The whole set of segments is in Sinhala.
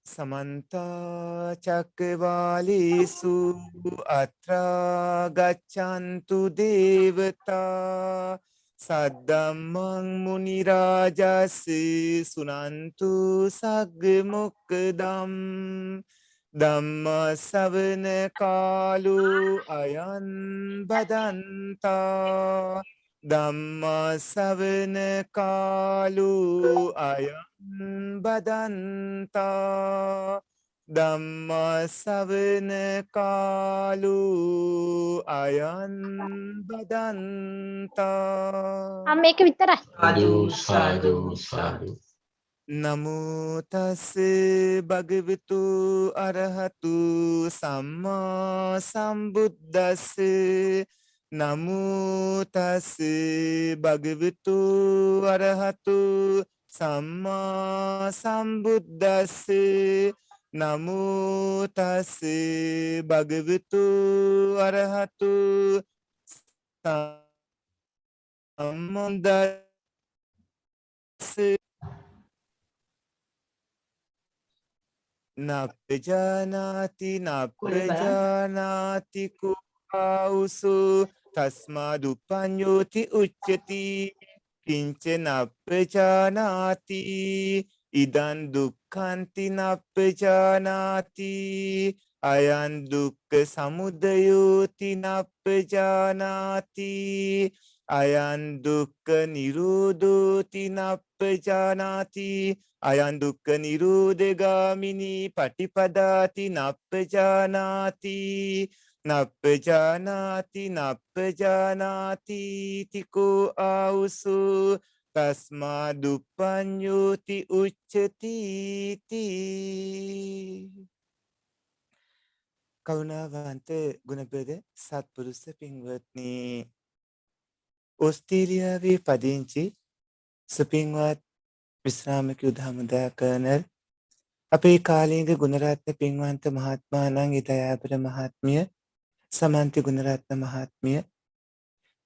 समन्ता चक्रवालेषु अत्रा गच्छन्तु देवता सद्धम्मं मुनिराजस्य सुनन्तु सग्मुक्दम् ධම්ම ශ්‍රවණ කාලෝ අයං බදන්තා ධම්ම ශ්‍රවණ කාලෝ අයං බදන්තා ධම්ම ශ්‍රවණ කාලෝ අයං බදන්තා මේක විතරයි. සාදු සාදු සාදු. නමෝ තස් භගවතු අරහතු සම්මා සම්බුද්දස්ස නමෝ තස් භගවතු අරහතු සම්මා සම්බුද්දස්ස නමෝ තස් භගවතු අරහතු සම්බුද්දස්ස නප්පජානාති නප්පජානාති කුආඋසු තස්මාදුප්පඤ්ඤෝති උච්චති කිංච නප්පජානාති ඉදං දුක්ඛන්ති නප්පජානාති අයං දුක්ඛ සමුදයෝති නප්පජානාති අයං දුක්ඛ නිරෝධෝති නප්පජානාති අයං දුක්ඛ නිරෝධගාමිනී පටිපදාති නප්පජානාති නප්පජානාති නප්පජානාති තිකෝ ආඋසු තස්මා දුප්පඤ්ඤෝති උච්චති කරුණාවන්ත ගුණබද සත්පුරුෂ පින්වත්නි ඕස්ට්‍රේලියාවේ පදිංචි සුපින්වත් විශ්‍රාමික යුද හමුදා කර්නල් අපේ කාලීන ගුණරත්න පින්වන්ත මහත්මයාණන් ඉතයාපර මහත්මිය සමන්ති ගුණරත්න මහත්මිය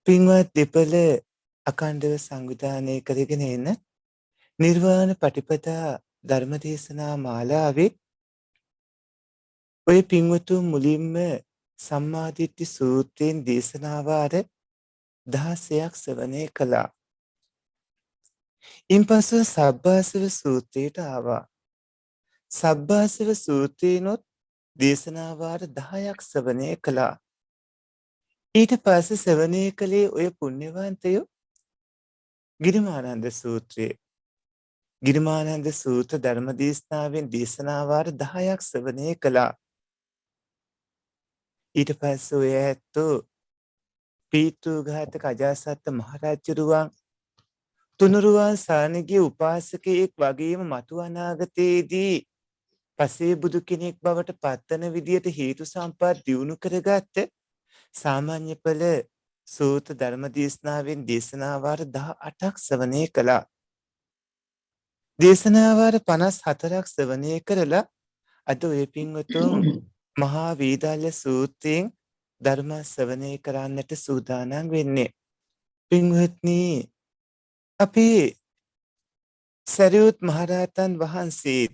පින්වත් දෙපළ අඛණ්ඩව සංවිධානය කරගෙන එන නිර්වාණ පටිපදා ධර්මදේශනා මාලාවේ ඔය පින්වතුන් මුලින්ම සම්මාදිට්ඨි සූත්‍රයෙන් දේශනා වාර 16ක් ශ්‍රවණය කළා. ඉන්පසු සබ්බාසව සූත්‍රයට ආවා. සබ්බාසව සූත්‍රේනොත් දේශනා වාර 10ක් ශ්‍රවණය කළා. ඊට පස්සේ ශ්‍රවණය කළේ ඔය පුණ්‍යවන්තයෝ ගිරිමානන්ද සූත්‍රය. ගිරිමානන්ද සූත්‍ර ධර්මදේශනාවෙන් දේශනා වාර 10ක් ශ්‍රවණය කළා. ඊට පස්සේ ඔය ඇත්තෝ පීතෘඝාතක අජාසත් මහරජුරුවන් තුනුරුවන් සානගිය උපාසකයෙක් වගේම මතු අනාගතයේදී පසේ බුදු කෙනෙක් බවට පත්වන විදියට හේතු සම්පත් දියුණු කරගත්ත සාමාන්‍ය ඵල සූත්‍ර ධර්ම දේශනාවෙන් දේශනා වාර 18ක් ශ්‍රවණය කළා. දේශනා වාර 54ක් ශ්‍රවණය කරලා අද ඔය පින්වතුන් මහා වේදාල්‍ය සූත්‍රයෙන් ධර්ම ශ්‍රවණය කරන්නට සූදානම් වෙන්නේ. පින්වත්නි අපේ සරියුත් මහරහතන් වහන්සේ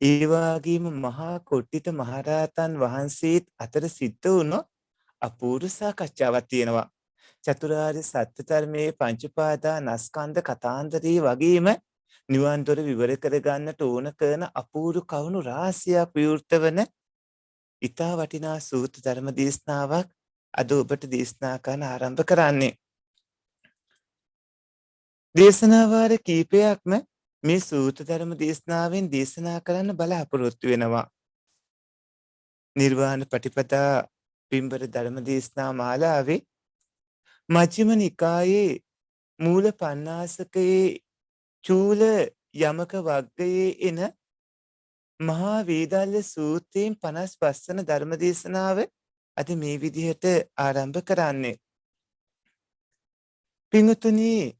ඒ වගේම මහා කොට්ටිත මහරහතන් වහන්සේත් අතර සිද්ධ වුණු අපූර්ව සාකච්ඡාවක් තියෙනවා. චතුරාර්ය සත්‍ය ධර්මයේ පංච උපාදානස්කන්ධ කතාන්දරේ වගේම නිවන් දොර විවර කර ගන්නට ඕන කරන අපූර්ව කරුණු රාශියක් විවෘත වන ඊතා වටිනා සූත්‍ර ධර්ම දේශනාවක් අද ඔබට දේශනා කරන්න ආරම්භ කරන්නේ. දේශනා වාර කීපයක්ම මේ සූත්‍ර ධර්ම දේශනාවෙන් දේශනා කරන්න බලාපොරොත්තු වෙනවා. නිර්වාණ පටිපදා පින්බර ධර්ම දේශනා මාලාවේ මජ්ක්‍ධිම නිකායේ මූල පණ්ණාසකයේ චූල යමක වග්ගයේ එන මහා වේදාල්‍ය සූත්‍රයෙන් 55 වන ධර්ම දේශනාව අද මේ විදිහට ආරම්භ කරන්නේ. පින්තුනි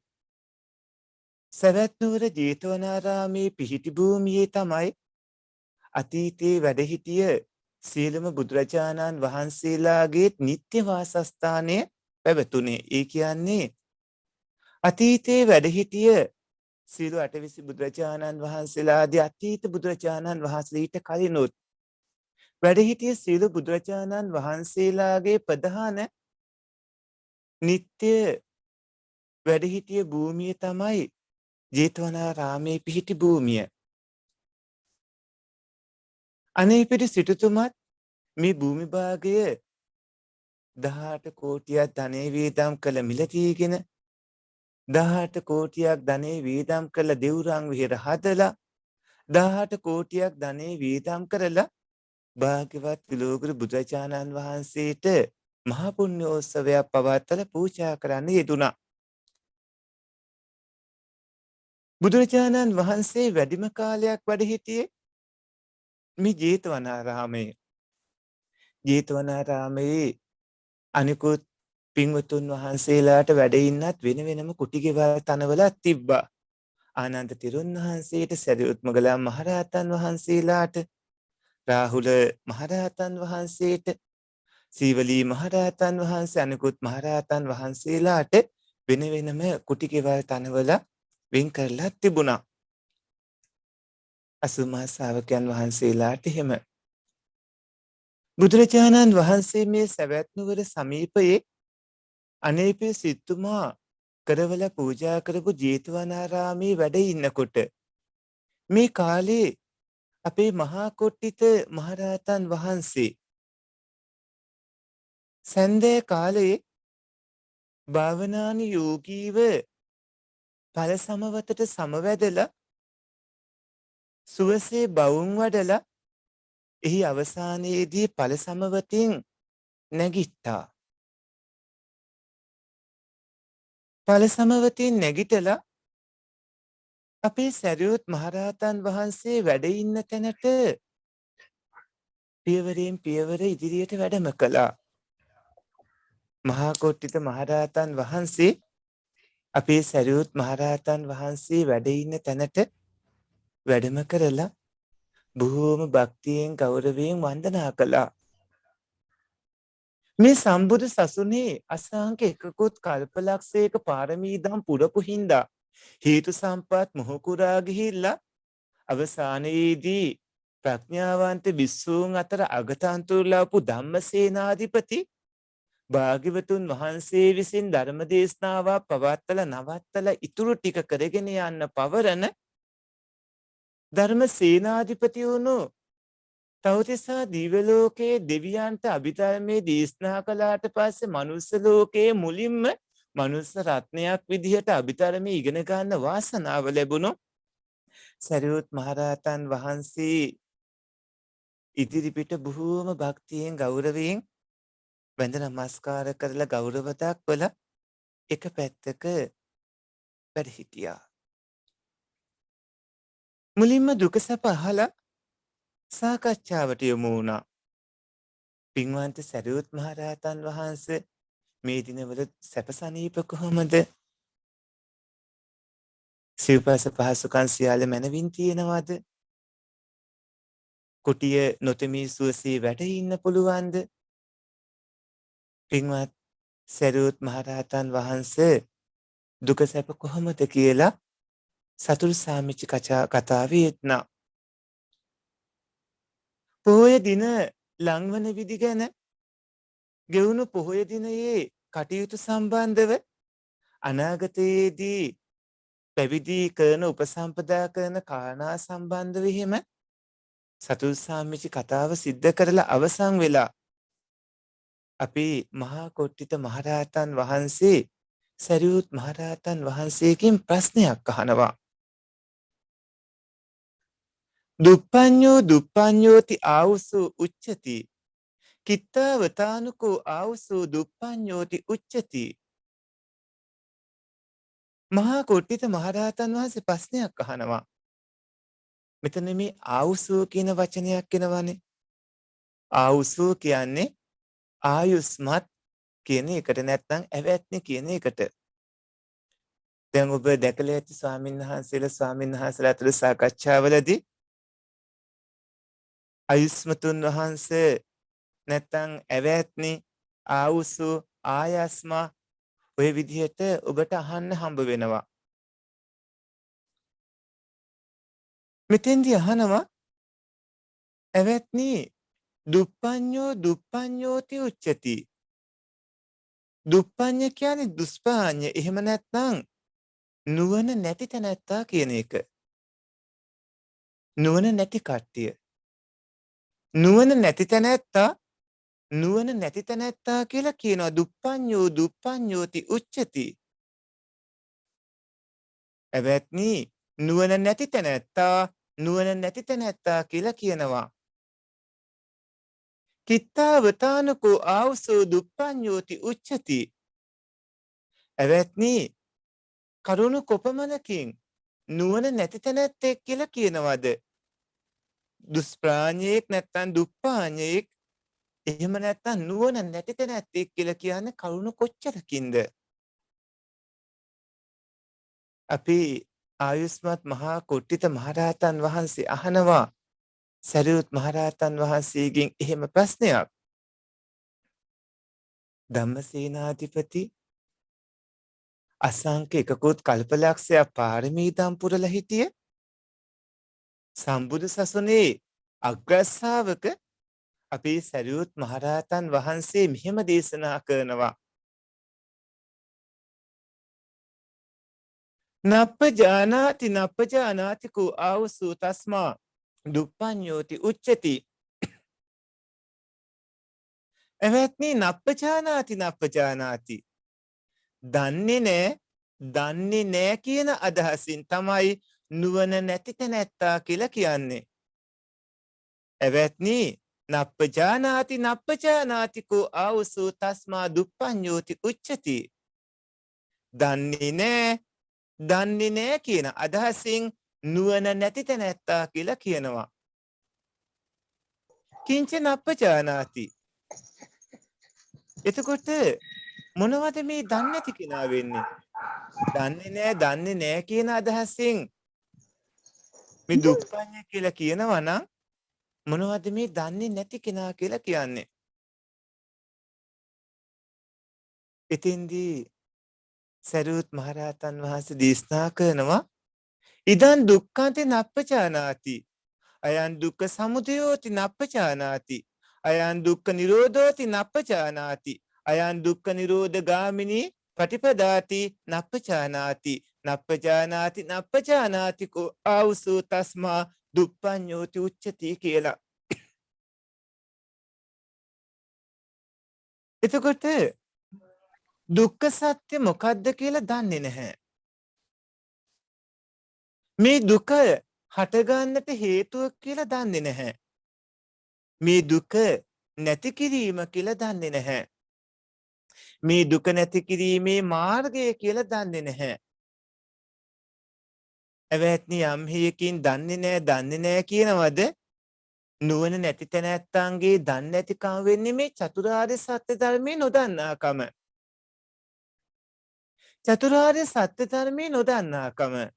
සවැත් නුවර ජේතවනාරාමේ පිහිටි භූමියේ තමයි අතීතයේ වැඩ සිටිය සීලම බුදුරජාණන් වහන්සේලාගේ නිත්‍ය වාසස්ථානය පැවතුනේ. ඒ කියන්නේ අතීතයේ වැඩ සිටිය සියලු අටවිසි බුදුරජාණන් වහන්සේලාදී අතීත බුදුරජාණන් වහන්සේලා ඊට කලිනුත් වැඩ හිටිය සියලු බුදුරජාණන් වහන්සේලාගේ ප්‍රධාන නිත්‍ය වැඩ හිටිය භූමිය තමයි ජේතවනාරාමේ පිහිටි භූමිය. අනේපිරි සිටුතුමත් මේ භූමි භාගය 18 කෝටියක් ධනෙ වේදම් කළ මිලදීගෙන 18 කෝටියක් ධනෙ වේදම් කළ දෙව්රම් විහෙර හදලා 18 කෝටියක් ධනෙ වේදම් කරලා භාග්‍යවත් විලෝකර බුදුරජාණන් වහන්සේට මහා පුණ්‍යෝත්සවයක් පවත්වලා පූජා කරන්න යෙදුණා. බුදුරජාණන් වහන්සේ වැඩිම කාලයක් වැඩ හිටියේ මේ ජේතවනාරාමයේ. ජේතවනාරාමයේ අනිකුත් පින්වතුන් වහන්සේලාට වැඩ ඉන්නත් වෙන වෙනම කුටි ගෙවල් තනවලක් තිබ්බා. ආනන්ද තෙරුන් වහන්සේට, සරියුත් මොග්ගලන් මහරහතන් වහන්සේලාට, රාහුල මහරහතන් වහන්සේට, සීවලී මහරහතන් වහන්සේ, අනිකුත් මහරහතන් වහන්සේලාට වෙන වෙනම කුටි ගෙවල් තනවල වෙන් කරලා තිබුණා. අසුමා ශ්‍රාවකයන් වහන්සේලාට එහෙම. බුදුරජාණන් වහන්සේ මේ සවැත් නුවර සමීපයේ අනේපිය සිටුමා කරවල පූජා කරපු ජේතවනාරාමේ වැඩ ඉන්නකොට මේ කාලේ අපේ මහා කොට්ටිත මහරහතන් වහන්සේ සන්දේ කාලයේ භාවනානි යෝගීව ඵල සමවතට සමවැදලා සුවසේ බවුන් වඩලා එහි අවසානයේදී ඵල සමවතින් නැගිට්ටා. ඵල සමවතින් නැගිටලා අපේ සරියුත් මහරහතන් වහන්සේ වැඩ ඉන්න තැනට පියවරෙන් පියවර ඉදිරියට වැඩම කළා. මහා කොට්ටිත මහරහතන් වහන්සේ අපේ සරියුත් මහරහතන් වහන්සේ වැඩ ඉන්න තැනට වැඩම කරලා බොහෝම භක්තියෙන් ගෞරවයෙන් වන්දනා කළා. මේ සම්බුදු සසුනේ අසංඛ්‍ය එකකුත් කල්පලක්ෂයක පාරමීදම් පුරපු හින්දා හේතු සම්පත් මොහුකුරා ගිහිල්ලා අවසානයේදී ප්‍රඥාවන්ත විස්සූන් අතර අගතන්තුරු ලවපු ධම්මසේනාධිපති භාග්‍යවතුන් වහන්සේ විසින් ධර්ම දේශනාවක් පවත්වලා නවත්තලා ඉතුරු ටික කරගෙන යන්න පවරන ධර්ම සේනාධිපති වුණු තවතිසා දිව්‍ය ලෝකයේ දෙවියන්ට අභිධර්මයේ දේශනා කළාට පස්සේ මනුස්ස ලෝකයේ මුලින්ම මනුස්ස රත්නයක් විදිහට අභිධර්මයේ ඉගෙන ගන්න වාසනාව ලැබුණු සරියුත් මහරහතන් වහන්සේ ඉදිරිපිට බොහෝම භක්තියෙන් ගෞරවයෙන් වැඳ නමස්කාර කරලා ගෞරව දක්වලා එක පැත්තක වැඩ හිටියා. මුලින්ම දුක සැප අහලා සාකච්ඡාවට යොමු වුණා. පින්වන්ත සරියුත් මහරහතන් වහන්සේ මේ දිනවල සැප සනීප කොහොමද? සිව්පස පහසුකම් සියල්ල මැනවින් තියෙනවද? කුටිය නොතෙමී සුවසේ වැඩ ඉන්න පුළුවන්ද? පින්වත් සරියුත් මහරහතන් වහන්සේ දුක සැප කොහොමද කියලා සතුරු සාමිච්ච කතාවේ යෙත්නා. පොහොය දින ලංවන විදි ගැන ගෙවුණු පොහොය දිනයේ කටයුතු සම්බන්ධව අනාගතයේදී පැවිදි කරන උපසම්පදා කරන කාරණා සම්බන්ධව එහෙම සතුරු සාමිච්ච කතාව සිද්ධ කරලා අවසන් වෙලා අපි මහා කොට්ටිත මහරහතන් වහන්සේ සරියුත් මහරහතන් වහන්සේගෙන් ප්‍රශ්නයක් අහනවා. දුප්පඤ්ඤෝ දුප්පඤ්ඤෝති ආවුසෝ උච්චති කිත්තවතානුකෝ ආවුසෝ දුප්පඤ්ඤෝති උච්චති. මහා කොට්ටිත මහරහතන් වහන්සේ ප්‍රශ්නයක් අහනවා. මෙතන මේ ආවුසෝ කියන වචනයක් එනවනේ. ආවුසෝ කියන්නේ ආයුස්මත් කියන එකට නැත්නම් ඇවැත්නි කියන එකට. දැන් ඔබ දැකලා ඇති ස්වාමීන් වහන්සේලා අතර සාකච්ඡාවලදී ආයුස්මතුන් වහන්සේ නැත්නම් ඇවැත්නි ආවුසු ආයස්ම ඔය විදිහට ඔබට අහන්න හම්බ වෙනවා. මෙතෙන්දී අහනවා එවත්නි දුප්පඤ්ඤෝ දුප්පඤ්ඤෝති උච්චති. දුප්පඤ්ඤ කියන්නේ දුෂ්පාඤ්ඤ. එහෙම නැත්නම් නුවණ නැති තැනැත්තා කියන එක. නුවණ නැති කට්ටිය. නුවණ නැති තැනැත්තා නුවණ නැති තැනැත්තා කියලා කියනවා. දුප්පඤ්ඤෝ දුප්පඤ්ඤෝති උච්චති. එවත්නි නුවණ නැති තැනැත්තා නුවණ නැති තැනැත්තා කියලා කියනවා. කිත්තාවතානකෝ ආවසෝ දුප්පඤ්ඤෝති උච්චති. එවත්නි කරුණු කොපමණකින් නුවණ නැති තැනැත්තෙක් කියලා කියනවද? දුෂ්ප්‍රාඥයෙක් නැත්නම් දුප්පාඥයෙක් එහෙම නැත්නම් නුවණ නැති තැනැත්තෙක් කියලා කියන්නේ කරුණු කොච්චරකින්ද? අපි ආයුෂ්මත් මහා කුට්ටිත මහරහතන් වහන්සේ අහනවා සරියුත් මහරහතන් වහන්සේගෙන් එහෙම ප්‍රශ්නයක්. ධම්මසේනාධිපති අසංඛ්‍ය එකකුත් කල්පලක්ෂයක් පාරමී දම් පුරලා හිටිය සම්බුදු සසුනේ අග්‍රශ්‍රාවක අපේ සරියුත් මහරහතන් වහන්සේ මෙහෙම දේශනා කරනවා. නප්පජානාති කෝ ආවසෝ තස්මා දුප්පඤ්ඤෝති උච්චති. එවත්නි නප්පජානාති දන්නේ නෑ කියන අදහසින් තමයි නුවණ නැති තැනැත්තා කියලා කියන්නේ. එවත්නි නප්පජානාති කෝ ආවසෝ තස්මා දුප්පඤ්ඤෝති උච්චති. දන්නේ නෑ කියන අදහසින් නුවණ නැති තැනැත්තා කියලා කියනවා. කිංච නප්පජානාති. එතකොට මොනවද මේ දන්නේ නැති කෙනා වෙන්නේ? දන්නේ නෑ කියන අදහසින් මේ දුප්පඤ්ඤ කියලා කියනවා නම් මොනවද මේ දන්නේ නැති කෙනා කියලා කියන්නේ? ඉතින්දී සරියුත් මහරහතන් වහන්සේ දේශනා කරනවා ඉදන් දුක්ඛන්ති නප්පජානාති. අයං දුක්ඛ සමුදයෝති නප්පජානාති. අයං දුක්ඛ නිරෝධෝති නප්පජානාති. අයං දුක්ඛ නිරෝධ ගාමිනී පටිපදාති නප්පජානාති. නප්පජානාති කෝ ආවසෝ තස්මා දුප්පඤ්ඤෝති උච්චති කියලා. එතකොට දුක්ඛ සත්‍ය මොකද්ද කියලා දන්නේ නැහැ. මේ දුක හටගන්නට හේතුව කියලා දන්නේ නැහැ. මේ දුක නැති කිරීම කියලා දන්නේ නැහැ. මේ දුක නැති කිරීමේ මාර්ගය කියලා දන්නේ නැහැ. එවත්නි යම් හේකින් දන්නේ නැහැ කියනවද? නුවණ නැති තැනැත්තන්ගේ දන්නේ නැතිකම වෙන්නේ මේ චතුරාර්ය සත්‍ය ධර්මයේ නොදන්නාකම. චතුරාර්ය සත්‍ය ධර්මයේ නොදන්නාකම.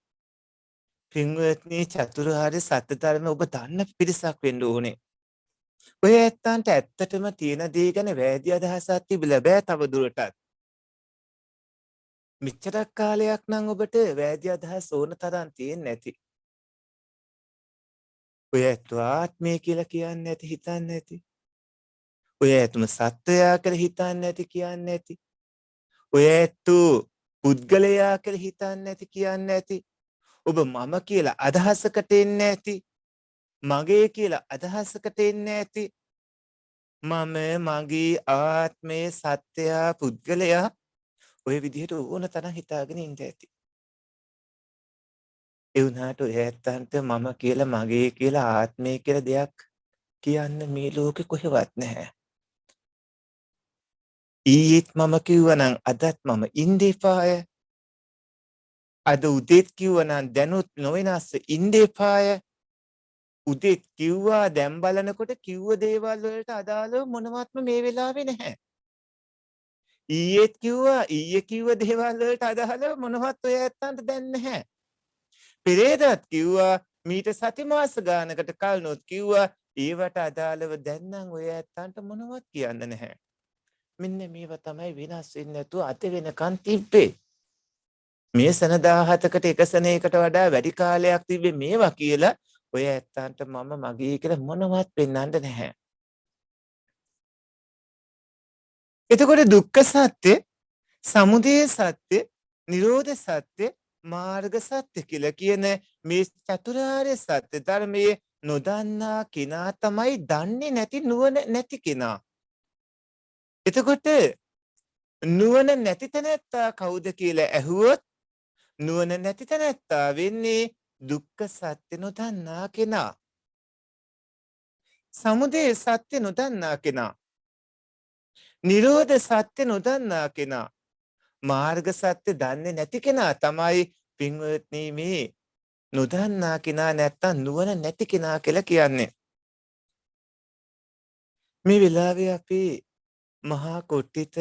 පින්වත්නි චතුරාර්ය සත්‍ය ධර්ම ඔබ දන්න පිරිසක් වෙන්න ඕනේ. ඔය ඇත්තන්ට ඇත්තටම තියෙන දේ ගැන වැදි අදහසක් තිබිලා බෑ තව දුරටත්. මෙච්චරක් කාලයක් නම් ඔබට වැදි අදහස් ඕන තරම් තියෙන්නේ නැති. ඔය ඇත්ත ආත්මය කියලා කියන්නේ නැති හිතන්නේ නැති. ඔය ඇත්තම සත්වයා කියලා හිතන්නේ නැති කියන්නේ නැති. ඔය ඇත්ත පුද්ගලයා කියලා හිතන්නේ නැති කියන්නේ නැති. ඔබ මම කියලා අදහසකට එන්නේ නැති. මගේ කියලා අදහසකට එන්නේ නැති. මම මගේ ආත්මේ සත්‍යයා පුද්ගලයා ඔය විදිහට ඕන තරම් හිතාගෙන ඉඳ ඇති. ඒ වුණාට ඔය ඇත්තන්ට මම කියලා මගේ කියලා ආත්මය කියලා දෙයක් කියන්න මේ ලෝකෙ කොහෙවත් නැහැ. ඊයේත් මම කිව්වනම් අදත් මම ඉන්න එපාය. අද උදේත් කිව්වනම් දැනුත් නොවෙනස් ඉන්න එපාය. උදේත් කිව්වා දැන් බලනකොට කිව්ව දේවල් වලට අදාළව මොනවත්ම මේ වෙලාවේ නැහැ. ඊයේත් කිව්වා ඊයේ කිව්ව දේවල් වලට අදාළව මොනවත් ඔය ඇත්තන්ට දැන් නැහැ. පෙරේදත් කිව්වා මීට සති මාස ගානකට කලිනුත් කිව්වා ඒවට අදාළව දැන් නම් ඔය ඇත්තන්ට මොනවත් කියන්න නැහැ. මෙන්න මේවා තමයි වෙනස් වෙන්නේ නැතුව අද වෙනකන් තිබ්බේ. මේ සන 17කට එක සනයකට වඩා වැඩි කාලයක් තිබ්බේ මේවා කියලා ඔය ඇත්තන්ට මම මගේ කියලා මොනවත් පෙන්වන්න නැහැ. එතකොට දුක්ඛ සත්‍ය, සමුදය සත්‍ය, නිරෝධ සත්‍ය, මාර්ග සත්‍ය කියලා කියන මේ චතුරාර්ය සත්‍ය ධර්මයේ නොදන්නා කෙනා තමයි දන්නේ නැති නුවණ නැති කෙනා. එතකොට නුවණ නැති තැනැත්තා කවුද කියලා ඇහුවොත් නුවණ නැති තැනැත්තා වෙන්නේ දුක්ඛ සත්‍ය නොදන්නා කෙනා. සමුදය සත්‍ය නොදන්නා කෙනා. නිරෝධ සත්‍ය නොදන්නා කෙනා. මාර්ග සත්‍ය දන්නේ නැති කෙනා තමයි පින්වත්නි මේ නොදන්නා කෙනා නැත්තම් නුවණ නැති කෙනා කියලා කියන්නේ. මේ වෙලාවේ අපි මහා කොට්ටිත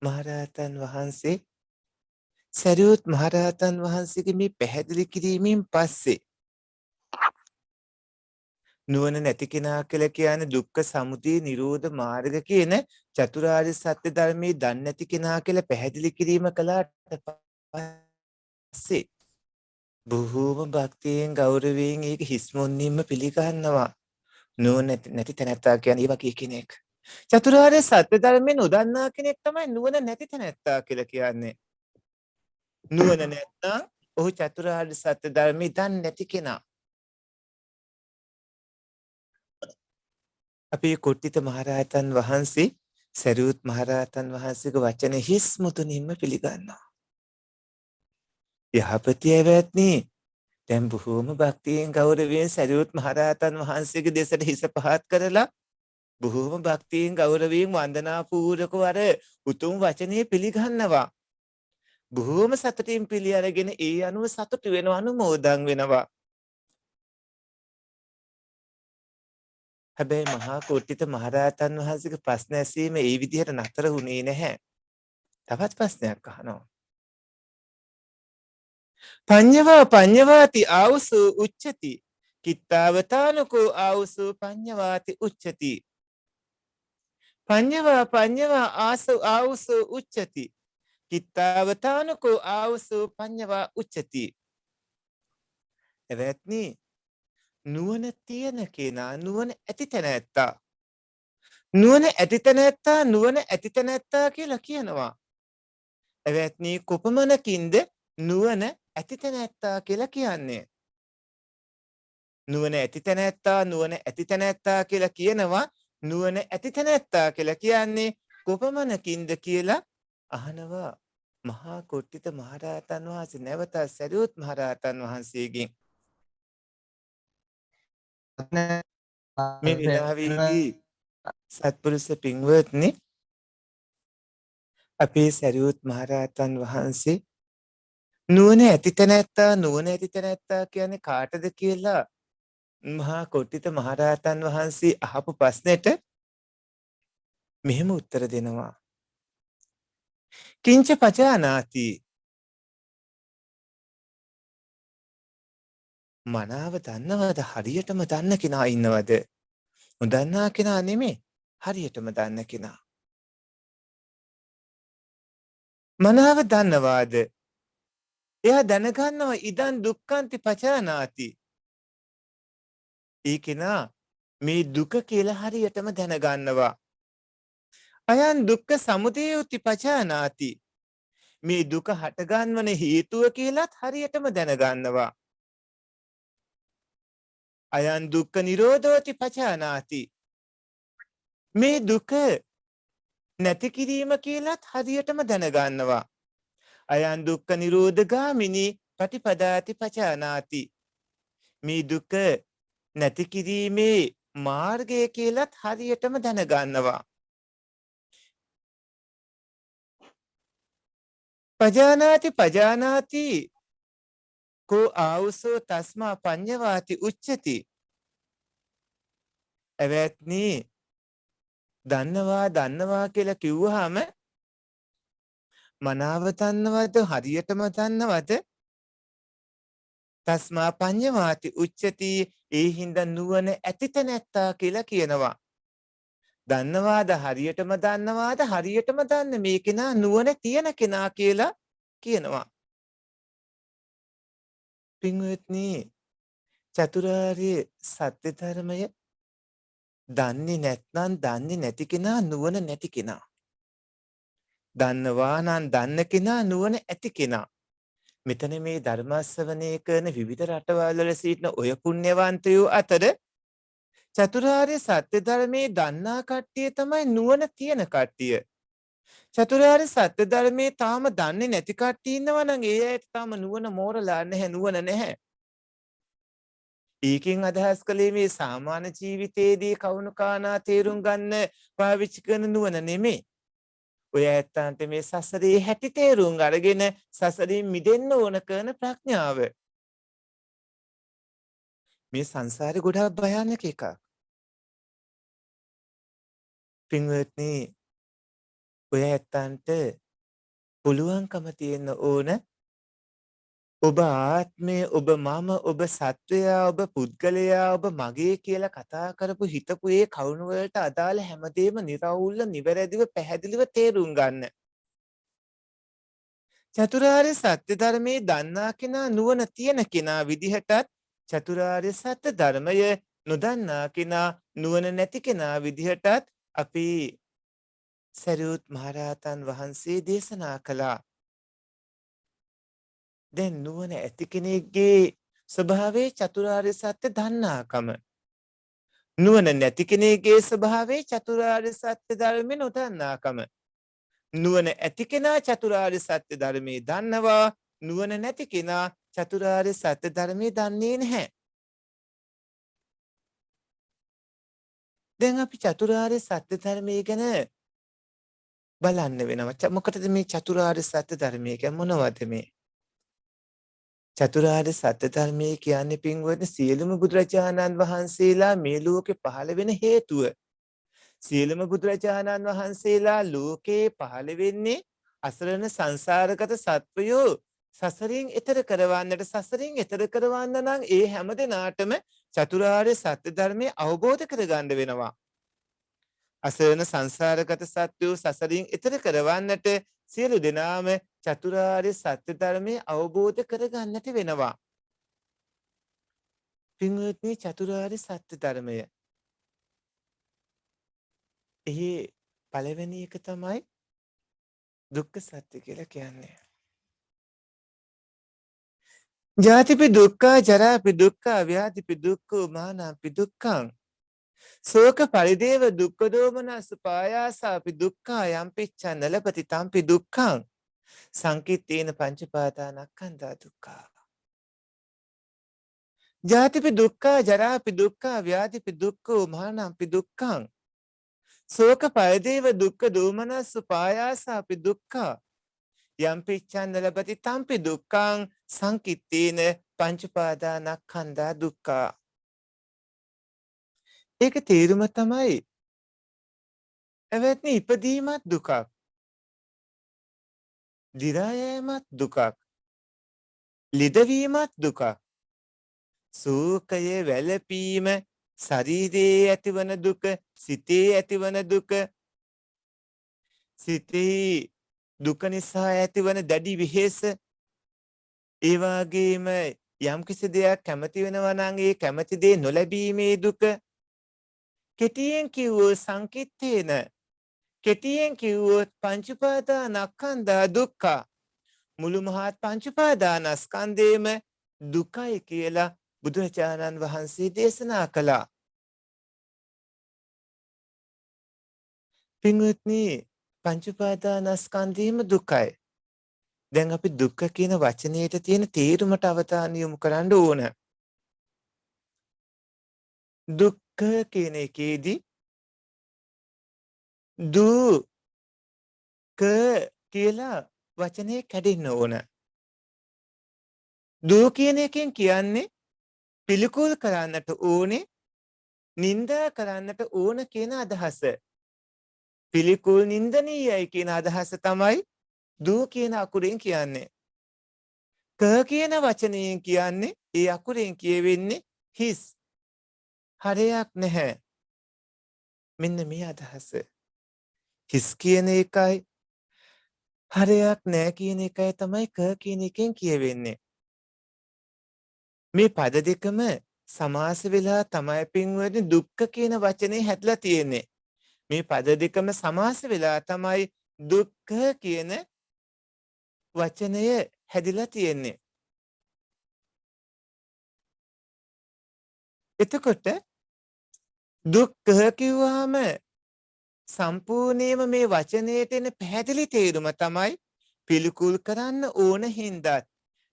මහරහතන් වහන්සේ සරියුත් මහරහතන් වහන්සේගේ මේ පැහැදිලි කිරීමෙන් පස්සේ නුවණ නැති කෙනා කියලා කියන්නේ දුක්ඛ සමුදය නිරෝධ මාර්ග කියන චතුරාර්ය සත්‍ය ධර්මයේ දන්නේ නැති කෙනා කියලා පැහැදිලි කිරීම කළාට පස්සේ බොහෝම භක්තියෙන් ගෞරවයෙන් ඒක හිස්මොන්නින්ම පිළිගන්නවා. නුවණ නැති තැනැත්තා කියන්නේ ඒ වගේ කෙනෙක්. චතුරාර්ය සත්‍ය ධර්මයෙන් නොදන්නා කෙනෙක් තමයි නුවණ නැති තැනැත්තා කියලා කියන්නේ. නුවණ නැත්නම් ඔහු චතුරාර්ය සත්‍ය ධර්මය දන්නේ නැති කෙනා. අපේ කොට්ටිත මහරහතන් වහන්සේ සරියුත් මහරහතන් වහන්සේගේ වචන හිස් මුතුනින්ම පිළිගන්නවා. යහපති ඇවැත්නි දැන් බොහෝම භක්තියෙන් ගෞරවයෙන් සරියුත් මහරහතන් වහන්සේගේ දෙසට හිස පහත් කරලා බොහෝම භක්තියෙන් ගෞරවයෙන් වන්දනා පූර්වකව අර උතුම් වචනේ පිළිගන්නවා. බොහෝම සතුටින් පිළි අරගෙන ඒ අනුව සතුටු වෙනවා අනුමෝදන් වෙනවා. හැබැයි මහා කොට්ටිත මහරහතන් වහන්සේගේ ප්‍රශ්න ඇසීම ඒ විදිහට නතර වුණේ නැහැ. තවත් ප්‍රශ්නයක් අහනවා. පඤ්ඤවාති ආවුසු උච්චති. කිත්තාවතානකෝ ආවුසු පඤ්ඤවාති උච්චති. පඤ්ඤවා ආවුසු උච්චති. කිත්තාවතානකෝ ආවුසු පඤ්ඤවා උච්චති. එවත්නි නුවණ තියෙන කෙනා නුවණ ඇති තැනැත්තා. නුවණ ඇති තැනැත්තා නුවණ ඇති තැනැත්තා කියලා කියනවා. එවත්නි කොපමණකින්ද නුවණ ඇති තැනැත්තා කියලා කියන්නේ. නුවණ ඇති තැනැත්තා නුවණ ඇති තැනැත්තා කියලා කියනවා. නුවණ ඇති තැනැත්තා කියලා කියන්නේ කොපමණකින්ද කියලා අහනවා මහා කොට්ටිත මහරහතන් වහන්සේ නැවත සරියුත් මහරහතන් වහන්සේගෙන්. මේ විලාවේදී සත්පුරුෂ පින්වත්නි අපේ සරියුත් මහරහතන් වහන්සේ නුවණ ඇති තැනැත්තා නුවණ ඇති තැනැත්තා කියන්නේ කාටද කියලා මහා කොට්ටිත මහරහතන් වහන්සේ අහපු ප්‍රශ්නෙට මෙහෙම උත්තර දෙනවා. කිංච පජානාති මනාව දන්නවද හරියටම දන්න කෙනා ඉන්නවද? නොදන්නා කෙනා නෙමෙයි හරියටම දන්න කෙනා. මනාව දන්නවාද? එයා දැනගන්නවා ඉදන් දුක්ඛන්ති පජානාති. ඒ කෙනා මේ දුක කියලා හරියටම දැනගන්නවා. අයන් දුක්ඛ සමුදයෝති පජානාති. මේ දුක හටගන්වන හේතුව කියලාත් හරියටම දැනගන්නවා. අයන් දුක්ඛ නිරෝධෝති පජානාති. මේ දුක නැති කිරීම කියලාත් හරියටම දැනගන්නවා. අයන් දුක්ඛ නිරෝධගාමිනී පටිපදාති පජානාති. මේ දුක නැති කිරීමේ මාර්ගය කියලාත් හරියටම දැනගන්නවා. පජානාති කෝ ආවුසෝ තස්මා පඤ්ඤවාති උච්චති. එවත්නි දන්නවා කියලා කිව්වහම මනාව දන්නවද හරියටම දන්නවද? තස්මා පඤ්ඤවාති උච්චති. ඒ හින්දා නුවණ ඇති තැනැත්තා කියලා කියනවා. දන්නවාද හරියටම දන්නවාද හරියටම දන්න මේ කෙනා නුවණ තියෙන කෙනා කියලා කියනවා. පින්වත්නි චතුරාර්ය සත්‍ය ධර්මය දන්නේ නැත්නම් දන්නේ නැති කෙනා නුවණ නැති කෙනා. දන්නවා නම් දන්න කෙනා නුවණ ඇති කෙනා. මෙතන මේ ධර්මාශ්‍රවණය කරන විවිධ රටවල් වල සිටින ඔය පුණ්‍යවන්තයෝ අතර චතුරාර්ය සත්‍ය ධර්මයේ දන්නා කට්ටිය තමයි නුවණ තියෙන කට්ටිය. චතුරාර්ය සත්‍ය ධර්මයේ තාම දන්නේ නැති කට්ටිය ඉන්නවා නම් ඒ අයට තාම නුවණ මෝරලා නැහැ, නුවණ නැහැ. ඒකෙන් අදහස් කළේ මේ සාමාන්‍ය ජීවිතයේදී කවුණු කානා තේරුම් ගන්න පාවිච්චි කරන නුවණ නෙමෙයි. ඔය ඇත්තන්ට මේ සසරේ හැටි තේරුම් අරගෙන සසරින් මිදෙන්න ඕන කරන ප්‍රඥාව. මේ සංසාරේ ගොඩාක් භයානක එකක්. පින්වත්නි, ඔය ඇත්තන්ට පුළුවන්කම තියෙන්න ඕන ඔබ ආත්මය, ඔබ මම, ඔබ සත්වයා, ඔබ පුද්ගලයා, ඔබ මගේ කියලා කතා කරපු හිතපු ඒ කරුණු වලට අදාළ හැමදේම නිර්වුල්ව, නිවැරදිව, පැහැදිලිව තේරුම් ගන්න. චතුරාර්ය සත්‍ය ධර්මයේ දන්නා කෙනා නුවණ තියෙන කෙනා විදිහටත් චතුරාර්ය සත්‍ය ධර්මය නොදන්නා කෙනා නුවණ නැති කෙනා විදිහටත් අපි සරියුත් මහරහතන් වහන්සේ දේශනා කළා. දැන් නුවණ ඇති කෙනෙක්ගේ ස්වභාවය චතුරාර්ය සත්‍ය දන්නාකම. නුවණ නැති කෙනෙක්ගේ ස්වභාවය චතුරාර්ය සත්‍ය ධර්මය නොදන්නාකම. නුවණ ඇති කෙනා චතුරාර්ය සත්‍ය ධර්මයේ දන්නවා, නුවණ නැති කෙනා චතුරාර්ය සත්‍ය ධර්මයේ දන්නේ නැහැ. දැන් අපි චතුරාර්ය සත්‍ය ධර්මයේ ගැන බලන්න වෙනවා. මොකටද මේ චතුරාර්ය සත්‍ය ධර්මයේ කියන්නේ මොනවද මේ? චතුරාර්ය සත්‍ය ධර්මයේ කියන්නේ පින්වත්නි සියලුම බුදුරජාණන් වහන්සේලා මේ ලෝකේ පහළ වෙන හේතුව. සියලුම බුදුරජාණන් වහන්සේලා ලෝකේ පහළ වෙන්නේ අසරණ සංසාරගත සත්වයෝ සසරින් එතර කරවන්නට, සසරින් එතර කරවන්න නම් ඒ හැම දිනාටම චතුරාර්ය සත්‍ය ධර්මය අවබෝධ කරගන්න වෙනවා. අසරණ සංසාරගත සත්වයෝ සසරින් එතර කරවන්නට සියලු දෙනාම චතුරාර්ය සත්‍ය ධර්මය අවබෝධ කරගන්නට වෙනවා. පින්වත්නි, චතුරාර්ය සත්‍ය ධර්මය එහි පළවෙනි එක තමයි දුක්ඛ සත්‍ය කියලා කියන්නේ. ජාතිපි දුක්ඛ, ජරාපි දුක්ඛ, ව්‍යාධිපි දුක්ඛ, මරණපි දුක්ඛං. සෝක පරිදේව දුක්ඛ දෝමනස් පායාසාපි දුක්ඛ යම්පිච්ඡන් නලපති තම්පි දුක්ඛං. සංකිට්ඨේන පංචපාදානස්කන්ධා දුක්ඛ. ජාතිපි දුක්ඛ, ජරාපි දුක්ඛ, ව්‍යාධිපි දුක්ඛ, මරණපි දුක්ඛං. සෝක පරිදේව දුක්ඛ දෝමනස් පායාසාපි දුක්ඛ යම්පිච්ඡන් නලපති තම්පි දුක්ඛං. සංකිට්ඨේන පංචපාදානස්කන්ධා දුක්ඛ. ඒක තේරුම තමයි එවත්නි ඉපදීමත් දුකක්, දිරා යෑමත් දුකක්, ලිදවීමත් දුකක්. සූකය වැළපීම, ශරීරයේ ඇතිවන දුක, සිතේ ඇතිවන දුක, සිතේ දුක නිසා ඇතිවන දැඩි විහෙස, ඒ වගේම යම්කිසි දෙයක් කැමති වෙනවා නම් ඒ කැමති දේ නොලැබීමේ දුක. කෙටියෙන් කිව්වොත් සංකිට්ඨේන, කෙටියෙන් කිව්වොත් පංච උපාදානස්කන්ධා දුක්ඛ. මුළු මහත් පංච උපාදානස්කන්ධේම දුකයි කියලා බුදුරජාණන් වහන්සේ දේශනා කළා. පින්වත්නි, පංච උපාදානස්කන්ධේම දුකයි. දැන් අපි දුක්ඛ කියන වචනයට තියෙන තේරුමට අවධානය යොමු කරන්න ඕන. දුක්ඛ කියන එකේදී දුක කියලා වචනේ කැඩෙන්න ඕන. දු කියන එකෙන් කියන්නේ පිළිකුල් කරන්නට ඕනේ, නින්දා කරන්නට ඕන කියන අදහස. පිළිකුල් නින්දනීයයි කියන අදහස තමයි දු කියන අකුරෙන් කියන්නේ. ක කියන වචනයෙන් කියන්නේ ඒ අකුරෙන් කියවෙන්නේ හිස්. හරයක් නැහැ. මෙන්න මේ අදහස. හිස් කියන එකයි හරයක් නැහැ කියන එකයි තමයි ක කියන එකෙන් කියවෙන්නේ. මේ පද දෙකම සමාස වෙලා තමයි පින්වත්නි දුක්ඛ කියන වචනේ හැදලා තියෙන්නේ. මේ පද දෙකම සමාස වෙලා තමයි දුක්ඛ කියන වචනය හැදිලා තියෙන්නේ. එතකොට දුක්ඛ කිව්වහම සම්පූර්ණයෙන්ම මේ වචනයට එන පැහැදිලි තේරුම තමයි පිළිකුල් කරන්න ඕන හින්දාත්,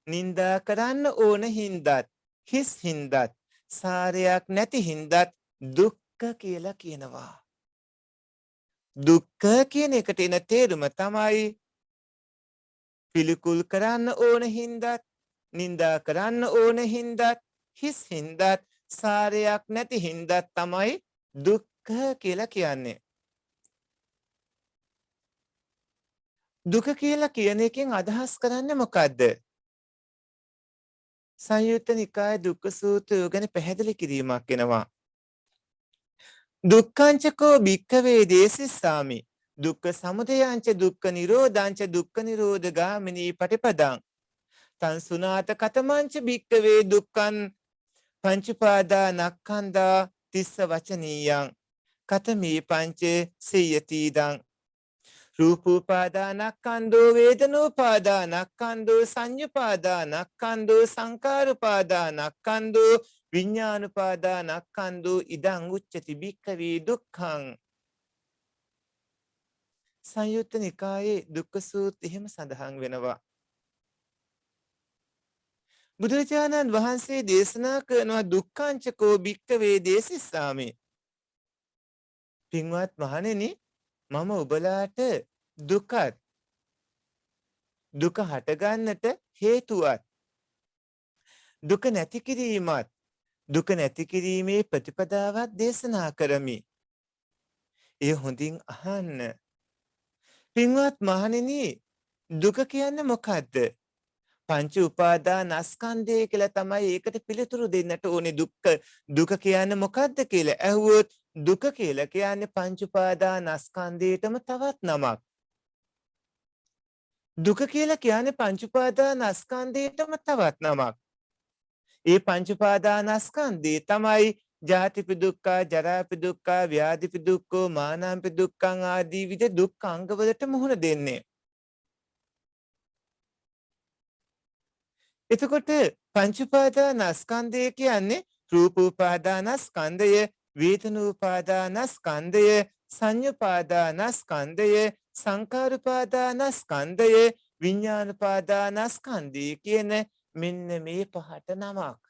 නින්දා කරන්න ඕන හින්දාත්, හිස් හින්දාත්, සාරයක් නැති හින්දාත් දුක්ඛ කියලා කියනවා. දුක්ඛ කියන එකට එන තේරුම තමයි පිළිකුල් කරන්න ඕන හින්දාත්, නින්දා කරන්න ඕන හින්දාත්, හිස් හින්දාත්, සාරයක් නැති හින්දාත් තමයි දුක්ඛ කියලා කියන්නේ. දුක කියලා කියන එකෙන් අදහස් කරන්නේ මොකද්ද? සංයුත්ත නිකාය දුක්ඛ සූත්‍රය ගැන පැහැදිලි කිරීමක් වෙනවා. දුක්ඛංචකෝ භික්ඛවේ දේසිස්සාමි. දුක්ඛ සමුදයංච දුක්ඛ නිරෝධංච දුක්ඛ නිරෝධ ගාමිනී පටිපදං. තං සුනාත කතමංච භික්ඛවේ දුක්ඛං පංචපාදා නක්ඛන්දා තිස්ස වචනීයං. කතමේ පංච සියතිදං. රූපෝපාදානක්ඛන්தோ වේදනෝපාදානක්ඛන්தோ සංඤ්ඤුපාදානක්ඛන්தோ සංඛාරුපාදානක්ඛන්தோ විඥානුපාදානක්ඛන්தோ ඉදං උච්චති භික්ඛවේ දුක්ඛං. සංයුත්ත නිකායේ දුක්ඛ සූත්‍රය එහෙම සඳහන් වෙනවා. බුදුරජාණන් වහන්සේ දේශනා කරනවා දුක්ඛංචකෝ භික්ඛවේ දේසිස්සාමි. පින්වත් මහණෙනි, මම ඔබලාට දුකත්, දුක හටගන්නට හේතුවත්, දුක නැති කිරීමත්, දුක නැති කිරීමේ ප්‍රතිපදාවත් දේශනා කරමි. එය හොඳින් අහන්න. පින්වත් මහණෙනි, දුක කියන්නේ මොකද්ද? පංච උපාදානස්කන්ධය කියලා තමයි ඒකට පිළිතුරු දෙන්නට ඕනේ. දුක කියන්නේ මොකද්ද කියලා ඇහුවොත් දුක කියලා කියන්නේ පංච උපාදානස්කන්ධයටම තවත් නමක්. දුක කියලා කියන්නේ පංච උපාදානස්කන්ධයටම තවත් නමක්. ඒ පංච උපාදානස්කන්ධය තමයි ජාතිපි දුක්ඛ, ජරාපි දුක්ඛ, ව්‍යාධිපි දුක්ඛ, මානාපි දුක්ඛං ආදී විද දුක් අංගවලට මුහුණ දෙන්නේ. එතකොට පංච උපාදානස්කන්ධය කියන්නේ රූප උපාදානස්කන්ධය, වේදනා උපාදානස්කන්ධය, සංඤ්ඤා උපාදානස්කන්ධය, සංඛාර උපාදානස්කන්ධය, විඥාන උපාදානස්කන්ධය කියන මෙන්න මේ පහට නමක්.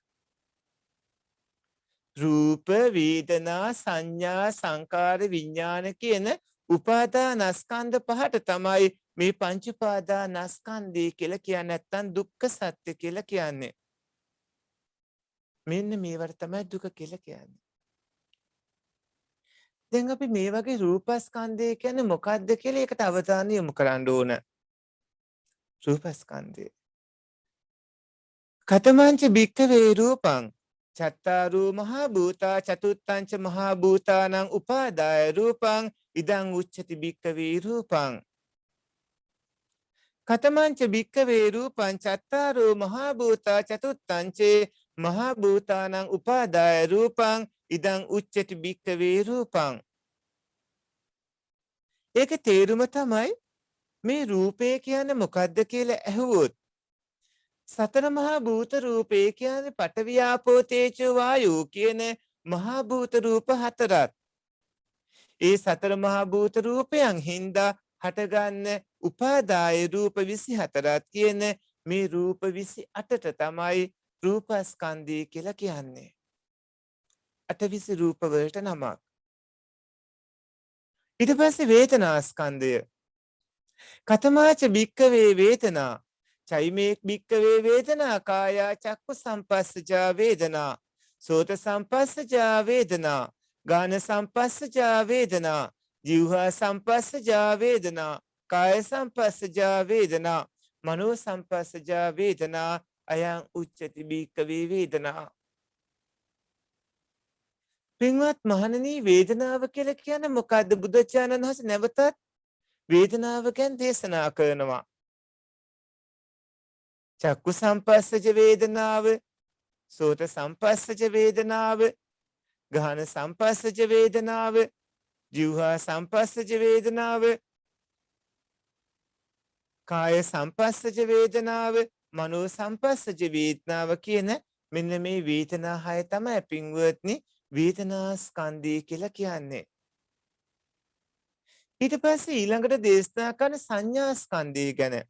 රූප, වේදනා, සංඥා, සංකාර, විඥාන කියන උපාදානස්කන්ධ පහට තමයි මේ පංච උපාදානස්කන්ධය කියලා කියන්නේ. නැත්තම් දුක්ඛ සත්‍ය කියලා කියන්නේ. මෙන්න මේවට තමයි දුක කියලා කියන්නේ. දැන් අපි මේ වගේ රූපස්කන්ධය කියන්නේ මොකක්ද කියලා ඒකට අවධානය යොමු කරන්න ඕන. රූපස්කන්ධය. කතමංච භික්ඛවේ රූපං චත්තාරෝ මහා භූතා චතුත්තංච මහා භූතානං උපාදාය රූපං ඉදං උච්චති භික්ඛවේ රූපං. කතමංච භික්ඛවේ රූපං චත්තාරෝ මහා භූතා චතුත්තංච මහා භූතානං උපාදාය රූපං ඉදං උච්චති භික්ඛවේ රූපං. ඒකේ තේරුම තමයි මේ රූපය කියන්නේ මොකද්ද කියලා ඇහුවොත් සතර මහා භූත රූපේ කියන්නේ පඨවි ආපෝ තේජෝ වායෝ කියන මහා භූත රූප හතරක්. ඒ සතර මහා භූත රූපයන් හින්දා හටගන්න උපාදාය රූප 24ක් කියන මේ රූප 28ට තමයි රූපස්කන්ධය කියලා කියන්නේ. 28 රූප වලට නමක්. ඊට පස්සේ වේදනාස්කන්ධය. කතමාච භික්ඛවේ වේදනා චෛමේ භික්ඛවේ වේදනා කායා චක්ඛු සම්පස්සජා වේදනා සෝත සම්පස්සජා වේදනා ගාන සම්පස්සජා වේදනා જીවහා සම්පස්සජා වේදනා කාය සම්පස්සජා වේදනා මනෝ සම්පස්සජා වේදනා අයං උච්චති භික්ඛවේ වේදනා. පින්වත් මහණෙනි, වේදනාව කියලා කියන්නේ මොකද්ද? බුදුචානන් වහන්සේ නැවතත් වේදනාව ගැන දේශනා කරනවා. චක්කු සම්පස්සජ වේදනාව, සෝත සම්පස්සජ වේදනාව, ගහන සම්පස්සජ වේදනාව, ජීවහා සම්පස්සජ වේදනාව, කාය සම්පස්සජ වේදනාව, මනෝ සම්පස්සජ වේදනාව කියන මෙන්න මේ වේදනා හය තමයි පින්වත්නි වේදනා ස්කන්ධය කියලා කියන්නේ. ඊට පස්සේ ඊළඟට දේශනා කරන සංඥා ස්කන්ධය ගැන.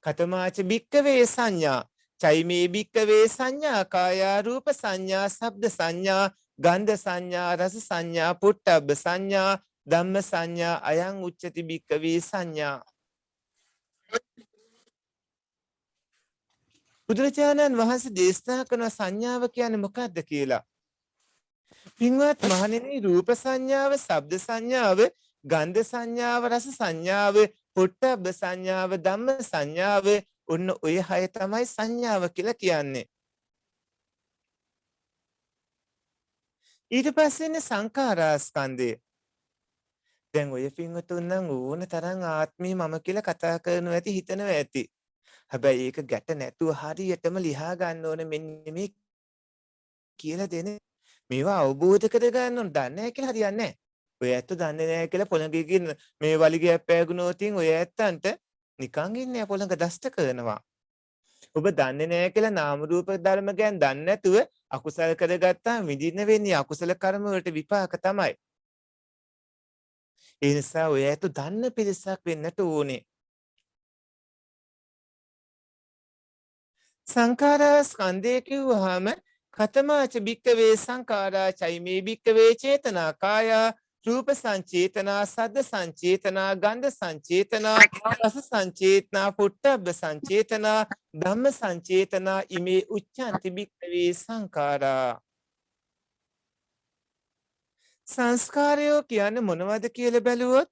කතමාච භික්කවේ සංඥා, චෛමේ භික්කවේ සංඥා, කායා රූප සංඥා, ශබ්ද සංඥා, ගන්ධ සංඥා, රස සංඥා, පුට්ටබ්බ සංඥා, ධම්ම සංඥා, අයං උච්චති භික්කවේ සංඥා. බුදුරජාණන් වහන්සේ දේශනා කරන සංඥාව කියන්නේ මොකක්ද කියලා. පින්වත් මහණෙනි, රූප සංඥාව, ශබ්ද සංඥාව, ගන්ධ සංඥාව, රස සංඥාව, පුට්ටබ්බ සංඥාව, ධම්ම සංඥාව, ඔන්න ඔය හය තමයි සංඥාව කියලා කියන්නේ. ඊට පස්සේ සංඛාරා ස්කන්ධය. දැන් ඔය පින්වතුන් නම් ඕන තරම් ආත්මී මම කියලා කතා කරනවා ඇති, හිතනවා ඇති. හැබැයි ඒක ගැට නැතුව හරියටම ලියා ගන්න ඕනේ මෙන්න මේ කියලා දෙන්නේ. මේවා අවබෝධ කරගන්න ඕන. දන්නේ නැහැ කියලා හරියන්නේ නැහැ. ඔය ඇත්ත දන්නේ නැහැ කියලා පොළඟකින් මේ වලිගයක් පෑගුණොත් ඔය ඇත්තන්ට නිකන් ඉන්නේ පොළඟ දෂ්ට කරනවා. ඔබ දන්නේ නැහැ කියලා නාම රූප ධර්ම ගැන දන්නේ නැතුව අකුසල කරගත්තාම විඳින්න වෙන්නේ අකුසල කර්ම වලට විපාක තමයි. ඒ නිසා ඔය ඇත්ත දන්න පිරිසක් වෙන්නට ඕනේ. සංඛාරා ස්කන්ධය කිව්වහම කතමාච භික්කවේ සංඛාරා චෛමේ භික්කවේ චේතනා කායා රූප සංචේතනා, සද්ද සංචේතනා, ගන්ධ සංචේතනා, රස සංචේතනා, පුට්ටබ්බ සංචේතනා, ධම්ම සංචේතනා, ඉමේ උච්චන්ති භික්කවේ සංඛාරා. සංස්කාරයෝ කියන්නේ මොනවද කියලා බැලුවොත්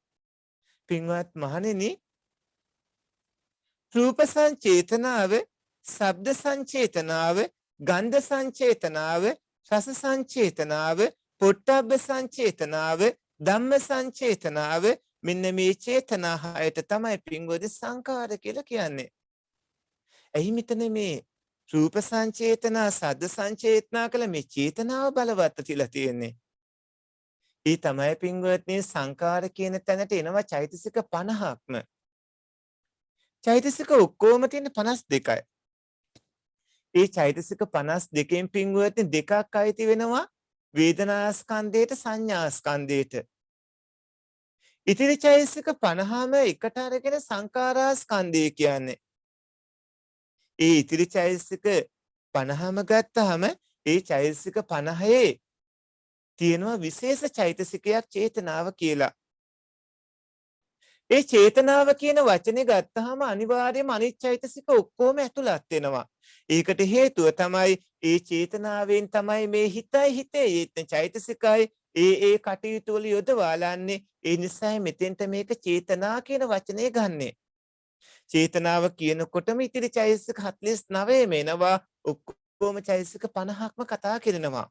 පින්වත් මහණෙනි, රූප සංචේතනාව, ශබ්ද සංචේතනාව, ගන්ධ සංචේතනාව, රස සංචේතනාව, පුට්ටබ්බ සංචේතනාව, ධම්ම සංචේතනාව, මෙන්න මේ චේතනා හයට තමයි පින්වද සංඛාර කියලා කියන්නේ. එහි මෙතන මේ රූප සංචේතනා, ශබ්ද සංචේතනා කළ මේ චේතනාව බලවත් තියලා තියෙන්නේ. ඒ තමයි පින්වත්නි සංඛාර කියන තැනට එනවා චෛතසික 50ක්ම. චෛතසික ඔක්කොම තියෙන 52යි. ඒ චෛතසික 52න් පින්වත්නි දෙකක් අයිති වෙනවා වේදනා ස්කන්ධයට, සංඥා ස්කන්ධයට. ඉතිරි චෛතසික 50ම එකට අරගෙන සංඛාරා ස්කන්ධය කියන්නේ. ඒ ඉතිරි චෛතසික 50ම ගත්තාම ඒ චෛතසික 50 තියෙනවා විශේෂ චෛතසිකයක් චේතනාව කියලා. ඒ චේතනාව කියන වචනේ ගත්තාම අනිවාර්යයෙන්ම අනිත් චෛතසික ඔක්කොම ඇතුළත් වෙනවා. ඒකට හේතුව තමයි ඒ චේතනාවෙන් තමයි මේ හිතේ චෛතසිකයි ඒ කටයුතු වල යොදවාලන්නේ. ඒ නිසා මෙතෙන්ට මේක චේතනා කියන වචනේ ගන්නෙ. චේතනාව කියනකොටම ඉතිරි චෛතසික 49 මේනවා. ඔක්කොම චෛතසික 50ක්ම කතා කරනවා.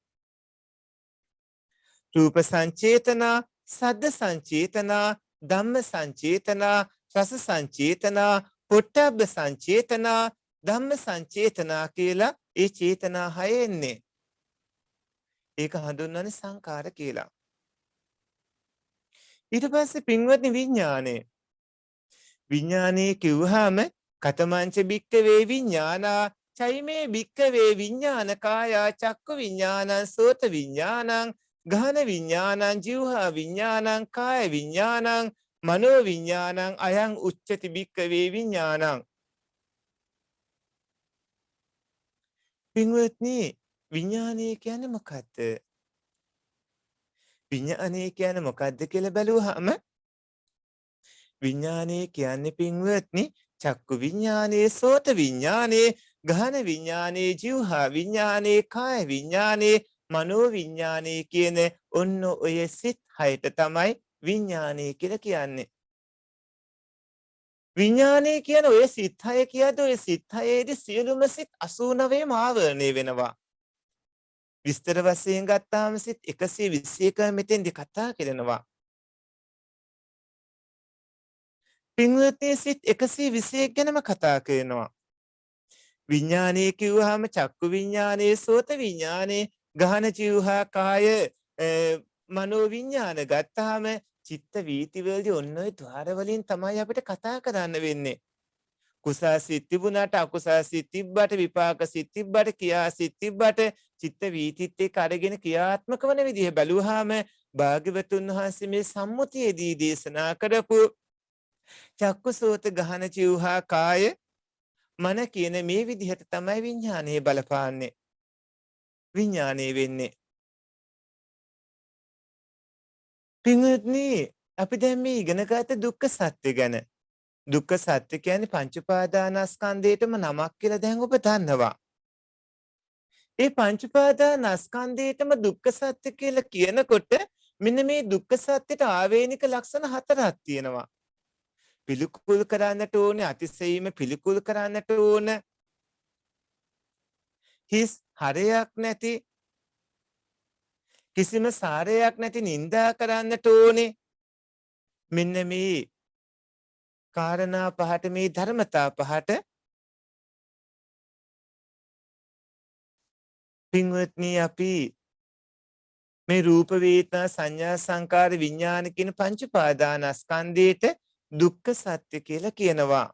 රූප සංචේතනා, සද්ද සංචේතනා, ධම්ම සංචේතනා, රස සංචේතනා, පුට්ටබ්බ සංචේතනා, ධම්ම සංචේතනා කියලා ඒ චේතනා හය එන්නේ. ඒක හඳුන්වන්නේ සංඛාර කියලා. ඊට පස්සේ පින්වත්නි විඥානය. විඥානය කිව්වහම කතමංච භික්කවේ විඥානා, චෛමේ භික්කවේ විඥාන කායා, චක්ක විඥානං, සෝත විඥානං, ගහන විඥානං, ජීවහා විඥානං, කාය විඥානං, මනෝ විඥානං, අයං උච්චති භික්කවේ විඥානං. පින්වත්නි විඥානය කියන්නේ මොකද්ද? විඥානය කියන්නේ මොකද්ද කියලා බැලුවහම විඥානය කියන්නේ පින්වත්නි චක්කු විඥානේ, සෝත විඥානේ, ගහන විඥානේ, ජීවහා විඥානේ, කාය විඥානේ, මනෝ විඥානේ කියන ඔන්න ඔය සිත් හයට තමයි විඥානය කියලා කියන්නේ. විඥානය කියන ඔය සිත් හය කියද්දී ඔය සිත් හයේදී සියලුම සිත් 89ම ආවරණය වෙනවා. විස්තර වශයෙන් ගත්තාම සිත් 121 මෙතෙන්දි කතා කරනවා. පින්වත්නි සිත් 121 ගැනම කතා කරනවා. විඥානයේ කිව්වහම චක්කු විඥානයේ සෝත විඥානයේ ගහන ජීවහා කාය මනෝ විඥාන ගත්තාම චිත්ත වීති වලදී ඔන්න ඔය ద్వාර වලින් තමයි අපිට කතා කරන්න වෙන්නේ. කුසල් සිත් තිබුණාට අකුසල් සිත් තිබ්බට විපාක සිත් තිබ්බට ක්‍රියා සිත් තිබ්බට චිත්ත වීතිත් එක්ක අරගෙන ක්‍රියාත්මක වන විදිහ බැලුවාම භාග්‍යවතුන් වහන්සේ මේ සම්මුතියේදී දේශනා කරපු චක්කුසෝත ගහන ජීවහා කාය මන කියන මේ විදිහට තමයි විඥානයේ බලපාන්නේ. විඥානයේ වෙන්නේ. පින්වත්නි අපි දැන් මේ ඉගෙනගත දුක්ඛ සත්‍ය ගැන. දුක්ඛ සත්‍ය කියන්නේ පංච උපාදානස්කන්ධයටම නමක් කියලා දැන් ඔබ දන්නවා. ඒ පංච උපාදානස්කන්ධයටම දුක්ඛ සත්‍ය කියලා කියනකොට මෙන්න මේ දුක්ඛ සත්‍යට ආවේනික ලක්ෂණ හතරක් තියෙනවා. පිළිකුල් කරන්නට ඕනේ, අතිශයින්ම පිළිකුල් කරන්නට ඕන. හිස් හරයක් නැති, කිසිම සාරයක් නැති නිඳා කරන්නට ඕනේ. මෙන්න මේ කාරණා පහට, මේ ධර්මතා පහට පින්වත්නි අපි මේ රූප වේදනා සංඥා සංකාර විඥාන කියන පංච උපාදානස්කන්ධයට දුක්ඛ සත්‍ය කියලා කියනවා.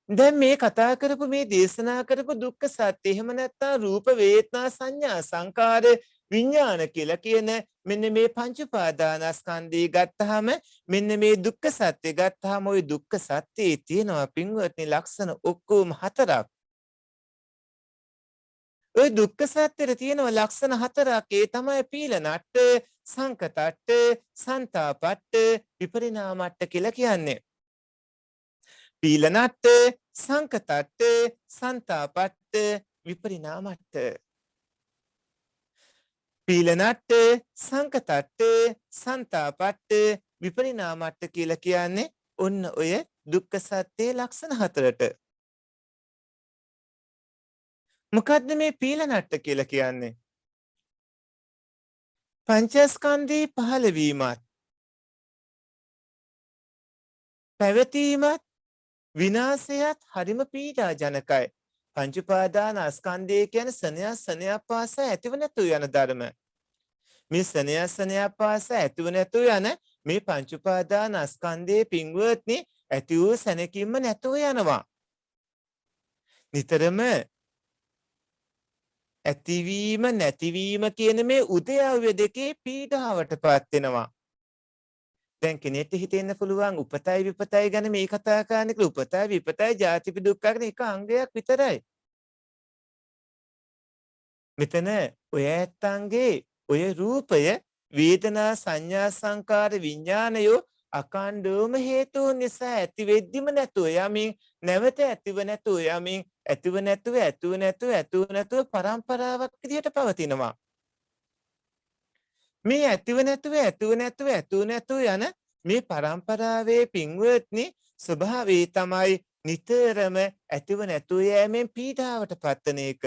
දැන් මේ කතා කරපු මේ දේශනා කරපු දුක්ඛ සත්‍ය එහෙම නැත්නම් රූප වේදනා සංඥා සංකාර විඥාන කියලා කියන මෙන්න මේ පංච උපාදානස්කන්ධය ගත්තාම මෙන්න මේ දුක්ඛ සත්‍ය ගත්තාම ওই දුක්ඛ සත්‍යයේ තියෙනවා පින්වත්නි ලක්ෂණ ඔක්කොම හතරක්. ওই දුක්ඛ සත්‍යෙට තියෙනවා ලක්ෂණ හතරක්. ඒ තමයි පීලනට්ට, සංකතට්ට, සන්තාපට්ට, විපරිණාමට්ට කියලා කියන්නේ. පීලනට්ට, සංකතට්ට, සන්තාපට්ට, විපරිණාමට්ට. පීලනට්ට, සංකතට්ට, සන්තාපට්ට, විපරිණාමට්ට කියලා කියන්නේ ඔන්න ඔය දුක්ඛ සත්‍යයේ ලක්ෂණ හතරට. මොකද්ද මේ පීලනට්ට කියලා කියන්නේ? පංචස්කන්ධේ පහළවීමත්, පැවතීමත්, විනාශයත් හරිම පීඩාජනකයි. පංච උපාදානස්කන්ධය කියන්නේ සනයක් පාසා ඇතිව නැතු යන ධර්ම. මේ සනයක් පාසා ඇතිව නැතු යන මේ පංච උපාදානස්කන්ධයේ පින්වත්නි ඇති වූ සැනකින්ම නැතුව යනවා. නිතරම ඇතිවීම නැතිවීම කියන මේ උදයව්‍ය දෙකේ පීඩාවටපත් වෙනවා. දැන් කෙනෙක්ට හිතෙන්න පුළුවන් උපතයි විපතයි ගැන මේ කතා කරන්නේ කියලා. උපතයි විපතයි ජාතිපි දුක්ඛ කියන එක අංගයක් විතරයි. මෙතන ඔය ඇත්තන්ගේ ඔය රූපය වේදනා සංඥා සංකාර විඥානයෝ අකණ්ඩවම හේතුන් නිසා ඇති වෙද්දිම නැතුව යමින් නැවත ඇතිව නැතුව යමින් ඇතිව නැතුව පරම්පරාවක් විදිහට පවතිනවා. මේ ඇතිව නැතුව යන මේ පරම්පරාවේ පින්වත්නි ස්වභාවය තමයි නිතරම ඇතිව නැතුව යෑමෙන් පීඩාවට පත්වන එක.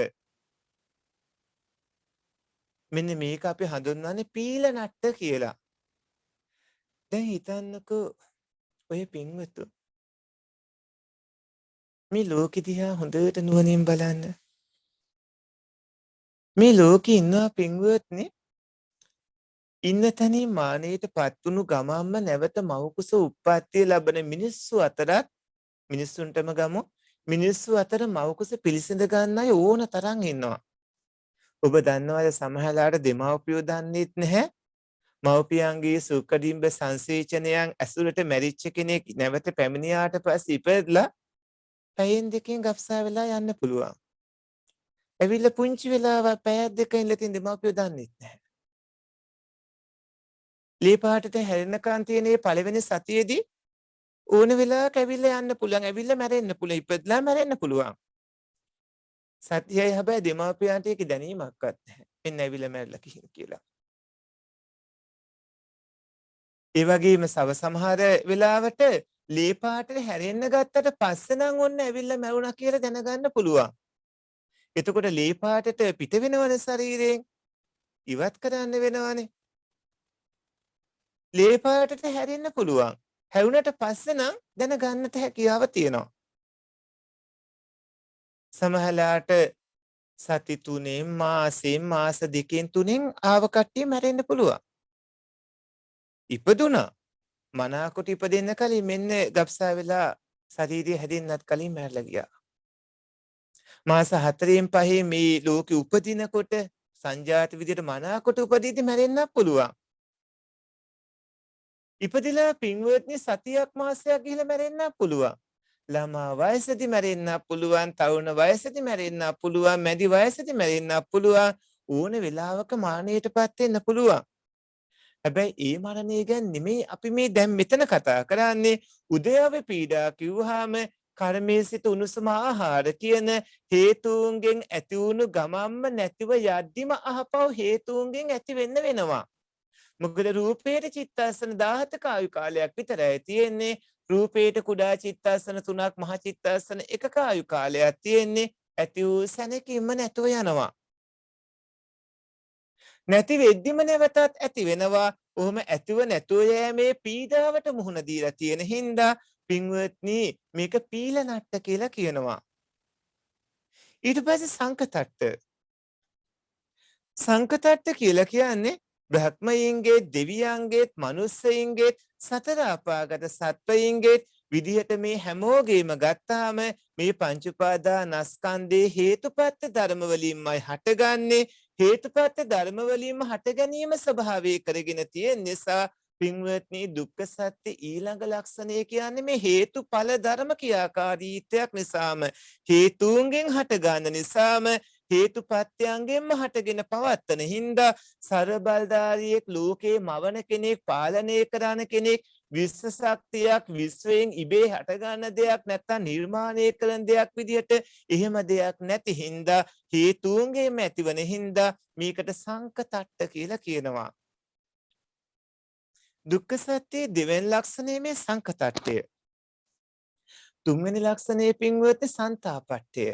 මෙන්න මේක අපි හඳුන්වන්නේ පීලනට්ට කියලා. දැන් හිතන්නකෝ ඔය පින්වතු මේ ලෝකෙ දිහා හොඳට නුවණින් බලන්න. මේ ලෝකෙ ඉන්නවා පින්වත්නි ඉන්න තැනින් මානෙට පත්වුණු ගමම්ම නැවත මව්කුස උප්පත්තිය ලබන මිනිස්සු අතරත් මිනිස්සුන්ටම ගමු මිනිස්සු අතර මව්කුස පිළිසිඳ ගන්න අය ඕන තරම් ඉන්නවා. ඔබ දන්නවද සමහරලාට දෙමව්පියෝ දන්නේත් නැහැ. මව්පියන්ගේ සුඛඩිම්බ සංසේචනයන් ඇසුරට මැරිච්ච කෙනෙක් නැවත පැමිණියාට පස්සේ ඉපදලා පැයෙන් දෙකෙන් ගබ්සා වෙලා යන්න පුළුවන්. ඇවිල්ලා පුංචි වෙලාවක් පැයක් දෙක ඉඳලා තින් දෙමව්පියෝ දන්නේත් නැහැ. ලේ පාටට හැරෙනකන් තියෙන මේ පළවෙනි සතියේදී ඕන වෙලාවක ඇවිල්ලා යන්න පුළුවන්. ඇවිල්ලා මැරෙන්න පුළුවන්. ඉපදලා මැරෙන්න පුළුවන්. සතියයි හැබැයි දෙමව්පියන්ට ඒක දැනීමක්වත් නැහැ. එන්න ඇවිල්ලා මැරිලා කියලා. ඒ වගේම සමහර වෙලාවට ලේ පාටට හැරෙන්න ගත්තට පස්සේ නම් ඔන්න ඇවිල්ලා මැරුණා කියලා දැනගන්න පුළුවන්. එතකොට ලේ පාටට පිට වෙනවනේ ශරීරයෙන්. ඉවත් කරන්න වෙනවනේ. ලේ පාටට හැරෙන්න පුළුවන්. හැවුනට පස්සේ නම් දැනගන්නට හැකියාව තියෙනවා. සමහරලාට සති 3 මාසෙන් මාස 2 3 ආව කට්ටිය මැරෙන්න පුළුවන්. ඉපදුනා. මනාකොට ඉපදෙන්න කලින් මෙන්න ගබ්සා වෙලා ශරීරය හැදෙන්නත් කලින් මැරලා ගියා. මාස 4න් 5 මේ ලෝකෙ උපදිනකොට සංජාත විදියට මනාකොට උපදීදී මැරෙන්නත් පුළුවන්. ඉපදිලා පින්වත්නි සතියක් මාසයක් ගිහිල්ලා මැරෙන්නත් පුළුවන්. ළමා වයසේදී මැරෙන්නත් පුළුවන්, තරුණ වයසේදී මැරෙන්නත් පුළුවන්, මැදි වයසේදී මැරෙන්නත් පුළුවන්, ඕන වෙලාවක මරණයටපත් වෙන්න පුළුවන්. හැබැයි ඒ මරණය ගැන නෙමෙයි අපි මේ දැන් මෙතන කතා කරන්නේ. උදයාවේ පීඩා කිව්වහම කර්මයේ සිට උණුසුම ආහාර කියන හේතුන්ගෙන් ඇති වුණු ගමම්ම නැතිව යද්දිම අහපව හේතුන්ගෙන් ඇති වෙන්න වෙනවා. මොකද රූපේට චිත්තස්සන 17ක ආයු කාලයක් විතරයි තියෙන්නේ. රූපේට කුඩා චිත්තස්සන 3ක් මහ චිත්තස්සන 1ක ආයු කාලයක් තියෙන්නේ. ඇති වූ සැනකීම නැතුව යනවා. නැති වෙද්දිම නැවතත් ඇති වෙනවා. ඔහොම ඇතිව නැතුව යෑමේ පීඩාවට මුහුණ දීලා තියෙන හින්දා පින්වත්නි මේක පීලනට්ට කියලා කියනවා. ඊට පස්සේ සංකතට්ට. සංකතට්ට කියලා කියන්නේ බ්‍රහ්මයන්ගේ, දෙවියන්ගේ, මනුස්සයන්ගේ, සතර අපාගත සත්වයන්ගේ විදිහට මේ හැමෝගෙම ගත්තාම මේ පංච උපාදානස්කන්ධේ හේතුපත්ත ධර්ම වලින්මයි හටගන්නේ. හේතුපත්ත ධර්ම වලින්ම හට ගැනීම ස්වභාවය කරගෙන තියෙන නිසා පින්වත්නි දුක්ඛ සත්‍ය ඊළඟ ලක්ෂණය කියන්නේ මේ හේතුඵල ධර්ම ක්‍රියාකාරීත්වයක් නිසාම හේතුන්ගෙන් හටගන්න නිසාම හේතුපත්‍යංගෙන්ම හටගෙන පවත්තන හින්දා ਸਰබලධාරියෙක් ලෝකේ මවන කෙනෙක් පාලනය කරන කෙනෙක් විශ්ව ශක්තියක් විශ්වයෙන් ඉබේ හටගන්න දෙයක් නැත්තම් නිර්මාණය කරන දෙයක් විදිහට එහෙම දෙයක් නැති හින්දා හේතුන්ගෙන්ම ඇතිවන හින්දා මේකට සංකතට්ට කියලා කියනවා. දුක්ඛ සත්‍යයේ දෙවෙනි ලක්ෂණය මේ සංකතට්ටය. තුන්වෙනි ලක්ෂණය පින්වත්නි සන්තාපට්ඨය.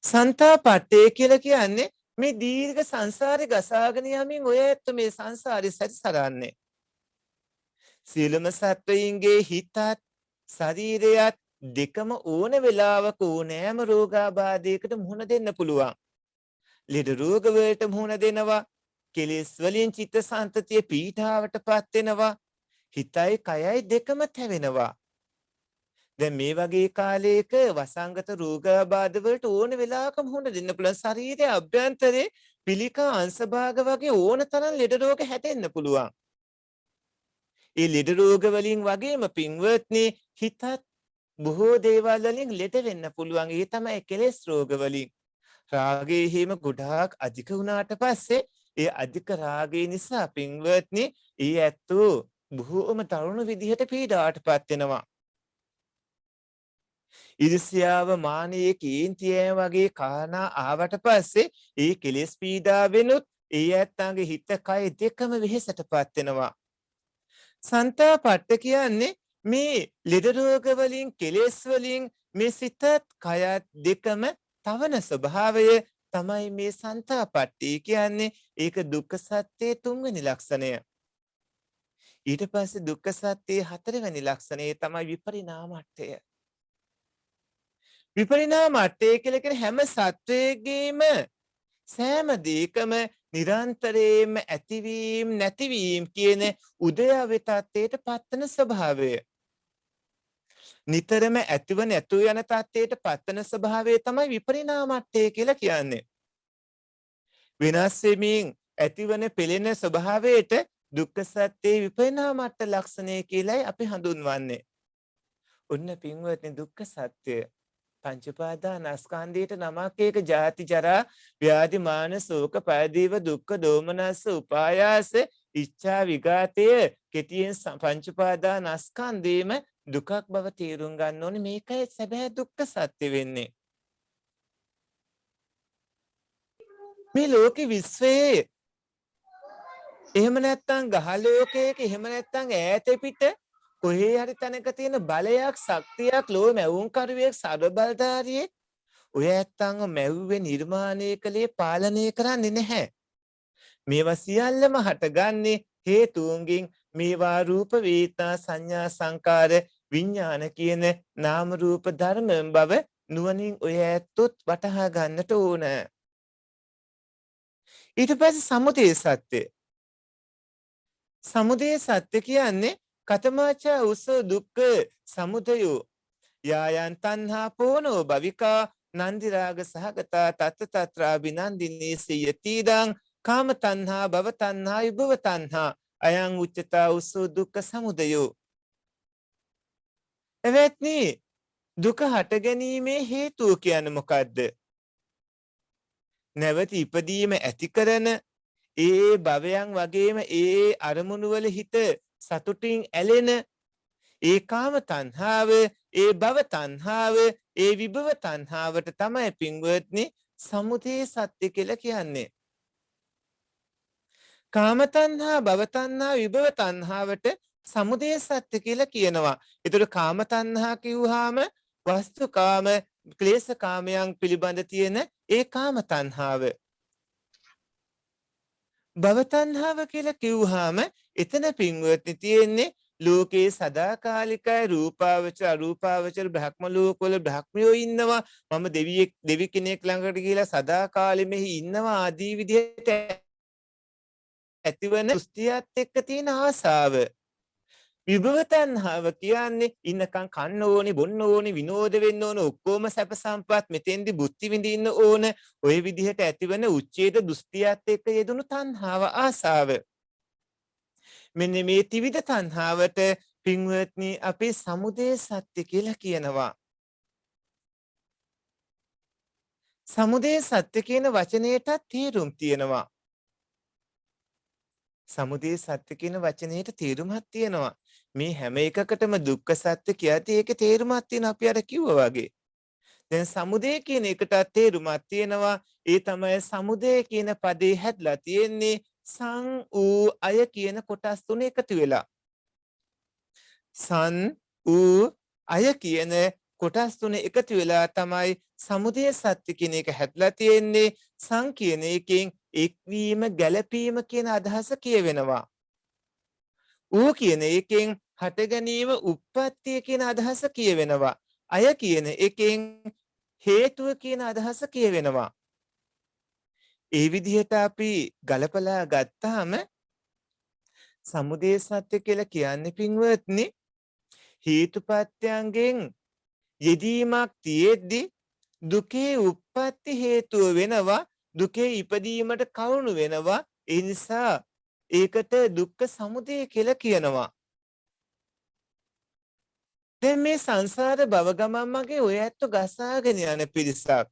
සන්තාපට්ඨය කියලා කියන්නේ මේ දීර්ඝ සංසාරේ ගසාගෙන යමින් ඔය ඇත්ත මේ සංසාරේ සැරිසරන්නේ. සියලුම සත්වයින්ගේ හිතත් ශරීරයත් දෙකම ඕන වෙලාවක ඕනෑම රෝගාබාධයකට මුහුණ දෙන්න පුළුවන්. ලෙඩ රෝග වලට මුහුණ දෙනවා. කෙලෙස් වලින් චිත්ත සන්තතිය පීඩාවටපත් වෙනවා. හිතයි කයයි දෙකම තැවෙනවා. දැන් මේ වගේ කාලයක වසංගත රෝගාබාධ වලට ඕන වෙලාවක මුහුණ දෙන්න පුළුවන්. ශරීරයේ අභ්‍යන්තරේ පිළිකා අංශභාග වගේ ඕන තරම් ලෙඩ රෝග හැදෙන්න පුළුවන්. ඒ ලෙඩ රෝග වලින් වගේම පින්වත්නි හිතත් බොහෝ දේවල් වලින් ලෙඩ වෙන්න පුළුවන්. ඒ තමයි කෙලෙස් රෝග වලින්. රාගයේ හිම ගොඩාක් අධික වුණාට පස්සේ ඒ අධික රාගය නිසා පින්වත්නි ඒ ඇත්තෝ බොහෝම තරුණ විදිහට පීඩාවටපත් වෙනවා. ඉරිසියාව මානයේ කේන්තිය වගේ කාරණා ආවට පස්සේ ඒ කෙලෙස් පීඩාවෙනුත් ඒ ඇත්තන්ගේ හිත කය දෙකම වෙහෙසටපත් වෙනවා. සන්තාපට්ඨ කියන්නේ මේ ලෙඩ රෝග වලින් කෙලෙස් වලින් මේ සිතත් කයත් දෙකම තවන ස්වභාවය තමයි මේ සන්තාපට්ඨය කියන්නේ. ඒක දුක්ඛ සත්‍යයේ තුන්වෙනි ලක්ෂණය. ඊට පස්සේ දුක්ඛ සත්‍යයේ හතරවෙනි ලක්ෂණය තමයි විපරිණාමට්ඨය. විපරිණාමට්ඨය කියලා කියන්නේ හැම සත්වයකගේම සෑම දෙයකම නිරන්තරයෙන්ම ඇතිවීම නැතිවීම කියන උදයාවේ තත්ත්වයට පත්වන ස්වභාවය. නිතරම ඇතිව නැතුව යන තත්ත්වයට පත්වන ස්වභාවය තමයි විපරිණාමට්ඨය කියලා කියන්නේ. වෙනස් වෙමින් ඇතිවන පෙළෙන ස්වභාවයට දුක්ඛ සත්‍යයේ විපරිණාමට්ඨ ලක්ෂණය කියලායි අපි හඳුන්වන්නේ. ඔන්න පින්වත්නි දුක්ඛ සත්‍යය පංච උපාදානස්කන්ධයට නමක්. ඒක ජාති ජරා ව්‍යාධි මාන ශෝක පරිදේව දුක්ඛ දෝමනස්ස උපායාස ඉච්ඡා විඝාතය කෙටියෙන් පංච උපාදානස්කන්ධේම දුකක් බව තේරුම් ගන්න ඕනේ. මේකයි සැබෑ දුක්ඛ සත්‍ය වෙන්නේ. මේ ලෝකේ විශ්වයේ එහෙම නැත්නම් ගහ ලෝකයක එහෙම නැත්නම් ඈත පිට කොහේ හරි තැනක තියෙන බලයක් ශක්තියක් ලෝ මැවුම් කරුවෙක් සර්වබලධාරියෙක් ඔය ඇත්තන්ව මැව්වේ නිර්මාණය කළේ පාලනය කරන්නේ නැහැ. මේවා සියල්ලම හටගන්නේ හේතුන්ගෙන්. මේවා රූප වේදනා සංඥා සංකාර විඥාන කියන නාම රූප ධර්ම බව නුවණින් ඔය ඇත්තොත් වටහා ගන්නට ඕන. ඊට පස්සේ සමුදය සත්‍ය. සමුදය සත්‍ය කියන්නේ කතමාචා උසෝ දුක්ඛ සමුදයෝ යායන් තණ්හා පෝනෝ භවිකා නන්දි රාග සහගතා තත් තත්‍රා විනන්දිනී සියතිදං කාම තණ්හා භව තණ්හා විභව තණ්හා අයං උච්චතා උසෝ දුක්ඛ සමුදයෝ. එවත්නි දුක හට ගැනීමේ හේතුව කියන්නේ මොකද්ද? නැවත ඉපදීම ඇති කරන ඒ භවයන් වගේම ඒ අරමුණු වල හිත සතුටින් ඇලෙන ඒ කාම තණ්හාව, ඒ භව තණ්හාව, ඒ විභව තණ්හාවට තමයි පින්වත්නි සමුදය සත්‍ය කියලා කියන්නේ. කාම තණ්හා, භව තණ්හා, විභව තණ්හාවට සමුදය සත්‍ය කියලා කියනවා. ඒතර කාම තණ්හා කිව්වහම වස්තුකාම, ක්ලේශකාමයන් පිළිබඳ තියෙන ඒ කාම තණ්හාව. භව තණ්හාව කියලා කිව්වහම එතන පින්වත්නි තියෙන්නේ ලෝකේ සදාකාලිකයි රූපාවචර අරූපාවචර බ්‍රහ්ම ලෝකවල බ්‍රහ්මයෝ ඉන්නවා. මම දෙවි කෙනෙක් ළඟට ගිහිලා සදාකාලෙමෙහි ඉන්නවා ආදී විදිහට ඇතිවන දෘෂ්ටියත් එක්ක තියෙන ආසාව. විභව තණ්හාව කියන්නේ ඉන්නකම් කන්න ඕනි, බොන්න ඕනි, විනෝද වෙන්න ඕන, ඔක්කොම සැප සම්පත් මෙතෙන්දි බුද්ධි විඳින්න ඕන. ওই විදිහට ඇතිවන උච්ඡේද දෘෂ්ටියත් එක්ක යෙදුණු තණ්හාව ආසාව. මෙන්න මේ ත්‍රිවිධ තණ්හාවට පින්වත්නි අපි සමුදය සත්‍ය කියලා කියනවා. සමුදය සත්‍ය කියන වචනයටත් තේරුම් තියෙනවා. සමුදය සත්‍ය කියන වචනයට තේරුමක් තියෙනවා. මේ හැම එකකටම දුක්ඛ සත්‍ය කියද්දී ඒකේ තේරුමක් තියෙනවා අපි අර කිව්වා වගේ. දැන් සමුදය කියන එකටත් තේරුමක් තියෙනවා. ඒ තමයි සමුදය කියන පදේ හැදලා තියෙන්නේ සං ඌ අය කියන කොටස් තුන එකතු වෙලා. සන් ඌ අය කියන කොටස් තුන එකතු වෙලා තමයි සමුදය සත්‍ය කියන එක හැදලා තියෙන්නේ. සං කියන එකෙන් එක්වීම ගැළපීම කියන අදහස කියවෙනවා. ඌ කියන එකෙන් හට ගැනීම උප්පත්තිය කියන අදහස කියවෙනවා. අය කියන එකෙන් හේතුව කියන අදහස කියවෙනවා. ඒ විදිහට අපි ගලපලා ගත්තාම සමුදය සත්‍ය කියලා කියන්නේ පින්වත්නි හේතුපත්‍යයන්ගෙන් යෙදීමක් තියෙද්දි දුකේ උප්පත්ති හේතුව වෙනවා, දුකේ ඉපදීමට කරුණු වෙනවා. ඒ නිසා ඒකට දුක්ඛ සමුදය කියලා කියනවා. දැන් මේ සංසාර භව ගමන් මගේ ඔය ඇත්ත ගසාගෙන යන පිරිසක්.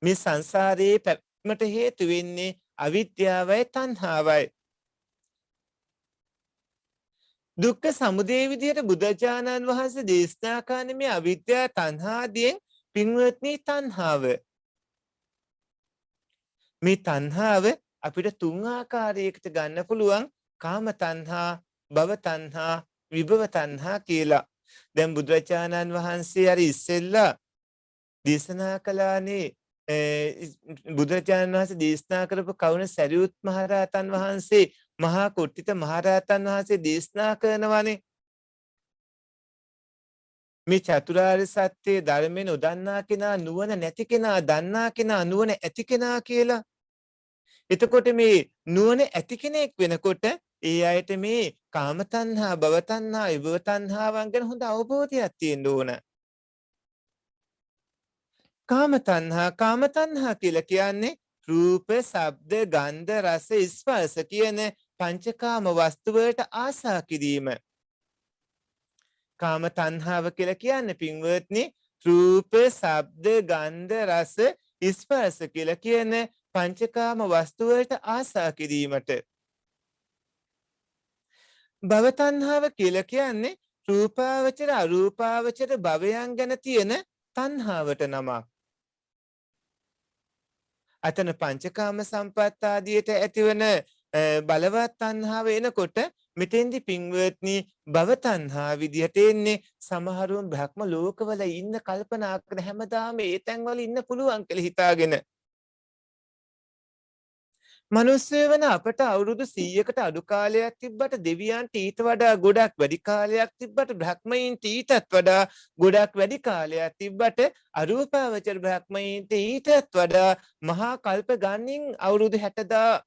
මේ සංසාරේ පැවැත්මට හේතු වෙන්නේ අවිද්‍යාවයි තණ්හාවයි. දුක්ඛ සමුදය විදියට බුදුචානන් වහන්සේ දේශනා කරන මේ අවිද්‍යාව තණ්හාදීන් පින්වත්නි තණ්හාව. මේ තණ්හාව අපිට තුන් ආකාරයකට ගන්න පුළුවන්. කාම තණ්හා, භව තණ්හා, විභව තණ්හා කියලා. දැන් බුදුචානන් වහන්සේ අර ඉස්සෙල්ලා දේශනා කළානේ බුදුරජාණන් වහන්සේ දේශනා කරපු කවුන සරියුත් මහරහතන් වහන්සේ මහා කුට්ටිත මහරහතන් වහන්සේ දේශනා කරනවානේ මේ චතුරාර්ය සත්‍ය ධර්මයෙන් නොදන්නා කෙනා නුවණ නැති කෙනා දන්නා කෙනා නුවණ ඇති කෙනා කියලා. එතකොට මේ නුවණ ඇති කෙනෙක් වෙනකොට ඒ අයට මේ කාම තණ්හා, භව තණ්හා, විභව තණ්හාවන් ගැන හොඳ අවබෝධයක් තියෙන්න ඕන. කාම තණ්හා කියලා කියන්නේ රූප, ශබ්ද, ගන්ධ, රස, ස්පර්ශ කියන පංචකාම වස්තු වලට ආසා කිරීම. කාම තණ්හාව කියලා කියන්නේ පින්වත්නි රූප, ශබ්ද, ගන්ධ, රස, ස්පර්ශ කියලා කියන පංචකාම වස්තු වලට ආසා කිරීමට. භව තණ්හාව කියලා කියන්නේ රූපාවචර අරූපාවචර භවයන් ගැන තියෙන තණ්හාවට නමක්. අතන පංචකාම සම්පත් ආදියට ඇතිවන බලවත් තණ්හාව එනකොට මෙතෙන්දි පින්වත්නි භව තණ්හා විදිහට එන්නේ සමහරුන් බ්‍රහ්ම ලෝකවල ඉන්න කල්පනා කරන හැමදාම ඒ තැන්වල ඉන්න පුළුවන් කියලා හිතාගෙන මිනිස්සු වෙන අපට අවුරුදු 100කට අඩු කාලයක් තිබ්බට දෙවියන්ට ඊට වඩා ගොඩක් වැඩි කාලයක් තිබ්බට බ්‍රහ්මයන්ට ඊටත් වඩා ගොඩක් වැඩි කාලයක් තිබ්බට අරූපාවචර බ්‍රහ්මයන්ට ඊටත් වඩා මහා කල්ප ගණනින් අවුරුදු 60,000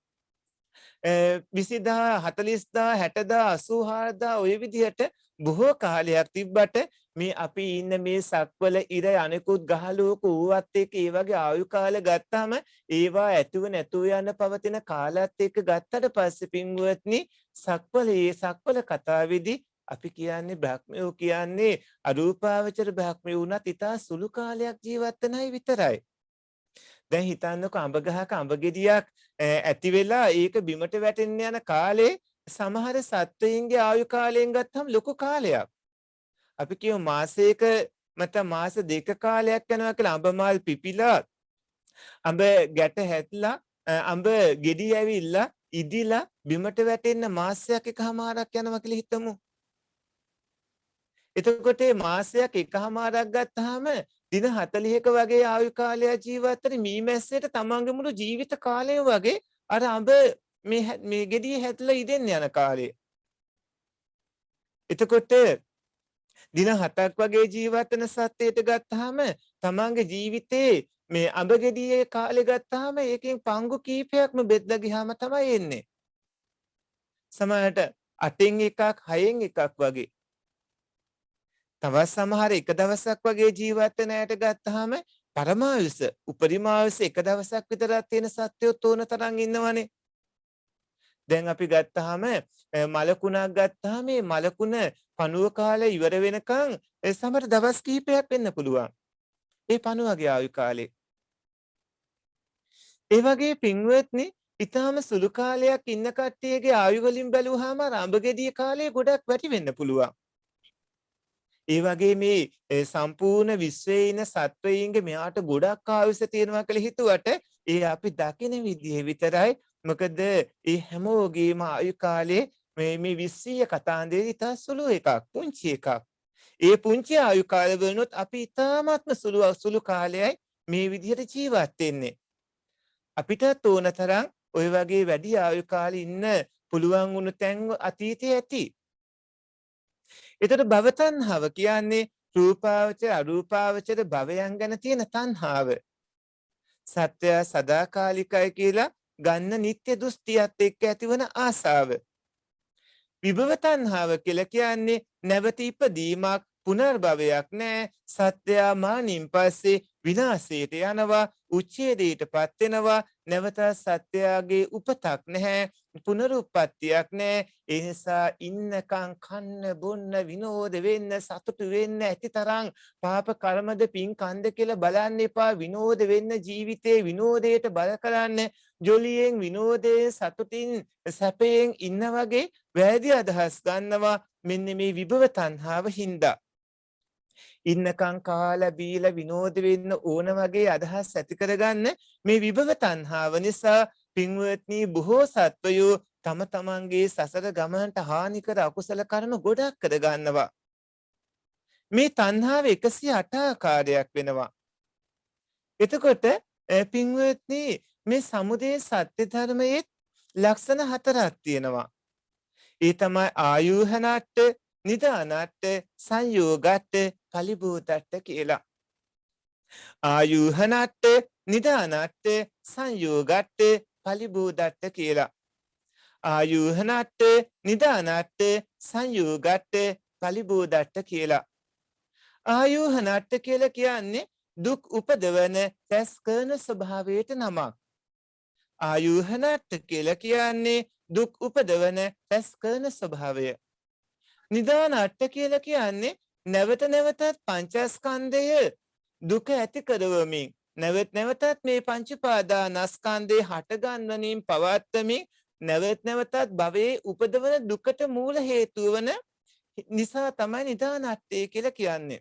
20,000 40,000 60,000 84,000 ඔය විදිහට බොහෝ කාලයක් තිබ්බට මේ අපි ඉන්න මේ සක්වල ඉර අනිකුත් ගහලෝක ඌවත් එක්ක ඒ වගේ ආයු කාල ගත්තාම ඒවා ඇතුව නැතුව යන පවතින කාලත් එක්ක ගත්තට පස්සේ පින්වත්නි සක්වල කතාවේදී අපි කියන්නේ බ්‍රහ්මයෝ කියන්නේ අරූපාවචර බ්‍රහ්මයෝ වුණත් ඉතා සුළු කාලයක් ජීවත් වෙන අය විතරයි. දැන් හිතන්නකො අඹ ගහක අඹ ගෙඩියක් ඇති වෙලා ඒක බිමට වැටෙන්න යන කාලේ සමහර සත්වයින්ගේ ආයු කාලයෙන් ගත්තම ලොකු කාලයක්. අපි කියමු මාසයක නැත්නම් මාස දෙක කාලයක් යනවා කියලා අඹ මල් පිපිලා අඹ ගැට හැట్లా අඹ ගෙඩි ඇවිල්ලා ඉදිලා බිමට වැටෙන්න මාසයක් එකමාරක් යනවා කියලා හිතමු. එතකොට මේ මාසයක් එකමාරක් ගත්තාම දින 40ක වගේ ආයු කාලය ජීවත් වෙන මීමැස්සයට තමන්ගේ මුළු ජීවිත කාලය වගේ අර අඹ මේ ගෙඩිය හැදලා ඉදෙන්න යන කාලය. එතකොට දින 7ක් වගේ ජීවත් වෙන සත්‍යයට ගත්තාම තමන්ගේ ජීවිතේ මේ අඹ ගෙඩියේ කාලේ ගත්තාම ඒකෙන් පංගු කීපයක්ම බෙදලා ගියාම තමයි එන්නේ. සමහරට 8න් එකක් 6න් එකක් වගේ. තවත් සමහර එක දවසක් වගේ ජීවත් වෙන අයට ගත්තාම පරමායුෂ උපරිමායුෂ එක දවසක් විතරක් තියෙන සත්‍යෝ තෝන තරම් ඉන්නවනේ. දැන් අපි ගත්තාම මලකුණක් ගත්තාම මේ මලකුණ පණුව කාලේ ඉවර වෙනකන් සමහර දවස් කිහිපයක් වෙන්න පුළුවන්. ඒ පණුවගේ ආයු කාලේ. ඒ වගේ පින්වත්නි ඊටාම සුළු කාලයක් ඉන්න කට්ටියගේ ආයු වලින් බැලුවාම අඹගෙඩිය කාලේ ගොඩක් වැඩි වෙන්න පුළුවන්. ඒ වගේ මේ සම්පූර්ණ විශ්වයේ ඉන්න සත්වයින්ගේ මෙයාට ගොඩක් ආයුෂ තියෙනවා කියලා හිතුවට ඒ අපි දකින විදිහ විතරයි. මොකද ඒ හැමෝගේම ආයු කාලේ මේ විශ්වීය කතාන්දරේ ඉතා සුළු එකක්, පුංචි එකක්. ඒ පුංචි ආයු කාල වලනොත් අපි ඉතාමත්ම සුළු කාලයයි මේ විදිහට ජීවත් වෙන්නේ. අපිට ඕන තරම් ওই වගේ වැඩි ආයු කාලේ ඉන්න පුළුවන් වුණු තැන් අතීතයේ ඇති. ඒතර භව තණ්හාව කියන්නේ රූපාවචර අරූපාවචර භවයන් ගැන තියෙන තණ්හාව. සත්‍ය සදාකාලිකයි කියලා ගන්න නිත්‍ය දෘෂ්ටියත් එක්ක ඇතිවන ආසාව. විභව තණ්හාව කියලා කියන්නේ නැවත ඉපදීමක් පුනර්භවයක් නෑ. සත්‍යයා මානින් පස්සේ විනාශයට යනවා, උච්ඡේදයටපත් වෙනවා. නැවත සත්‍යයාගේ උපතක් නැහැ, පුනරුත්පත්තියක් නැහැ. ඒ නිසා ඉන්නකම් කන්න බොන්න විනෝද වෙන්න සතුටු වෙන්න ඇතිතරම් පාප කර්මද පින් කන්ද කියලා බලන්න එපා. විනෝද වෙන්න ජීවිතේ විනෝදයට බල කරන්න. ජොලියෙන් විනෝදයෙන් සතුටින් සැපයෙන් ඉන්න වගේ වැරදි අදහස් ගන්නවා මෙන්න මේ විභව තණ්හාව හින්දා. ඉන්නකම් කාලා බීලා විනෝද වෙන්න ඕන වගේ අදහස් ඇති කරගන්න මේ විභව තණ්හාව නිසා පින්වත්නි බොහෝ සත්වයෝ තම තමන්ගේ සසර ගමනට හානිකර අකුසල කර්ම ගොඩක් කරගන්නවා. මේ තණ්හාව 108 ආකාරයක් වෙනවා. එතකොට පින්වත්නි මේ සමුදය සත්‍ය ධර්මයේ ලක්ෂණ 4ක් තියෙනවා. ඒ තමයි ආයුහනට්ට, නිදානට්ට, සංයෝගට්ට, පලිභූතට්ට කියලා. ආයුහනට්ට, නිදානට්ට, සංයෝගට්ට, පලිභූතට්ට කියලා. ආයුහනට්ට, නිදානට්ට, සංයෝගට්ට, පලිභූතට්ට කියලා. ආයුහනට්ට කියලා කියන්නේ දුක් උපදවන රැස් කරන ස්වභාවයට නමක්. ආයුහනට්ට කියලා කියන්නේ දුක් උපදවන රැස් කරන ස්වභාවය. නිදානට්ට කියලා කියන්නේ නැවත නැවතත් පංචස්කන්ධය දුක ඇති කරවමින් නැවත නැවතත් මේ පංච උපාදානස්කන්ධේ හට ගන්නවමින් පවත්වමින් නැවත නැවතත් භවයේ උපදවන දුකට මූල හේතුව වන නිසා තමයි නිදානට්ටේ කියලා කියන්නේ.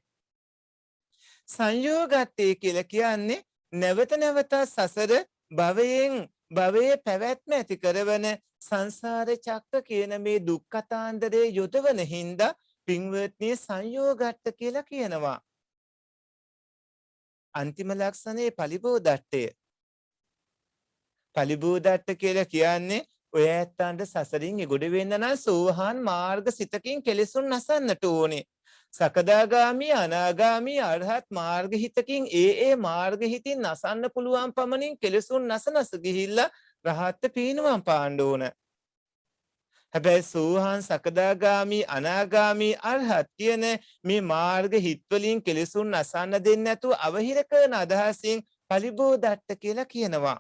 සංයෝගට්ටේ කියලා කියන්නේ නැවත නැවතත් සසර භවයේ පැවැත්ම ඇති කරවන සංසාර චක්‍ර කියන මේ දුක් කතාන්දරේ යොදවන හින්දා පින්වත්නි සංයෝගට්ට කියලා කියනවා. අන්තිම ලක්ෂණේ පලිබෝධට්ටය. පලිබෝධට්ට කියලා කියන්නේ ඔය ඇත්තන්ට සසරින් එගොඩ වෙන්න නම් සෝහන් මාර්ග සිතකින් කෙලෙසුන් නසන්නට ඕනේ. සකදාගාමී අනාගාමී අරහත් මාර්ග හිතකින් ඒ මාර්ග හිතින් නසන්න පුළුවන් පමණින් කෙලෙසුන් නසනස ගිහිල්ලා රහත් පීනුවම් පාන්න ඕන. හැබැයි සෝහන් සකදාගාමී අනාගාමී අරහත් කියන මේ මාර්ග හිත්වලින් කෙලෙසුන් නසන්න දෙන්නේ නැතුව අවහිර කරන අදහසින් පලිබෝධට්ට කියලා කියනවා.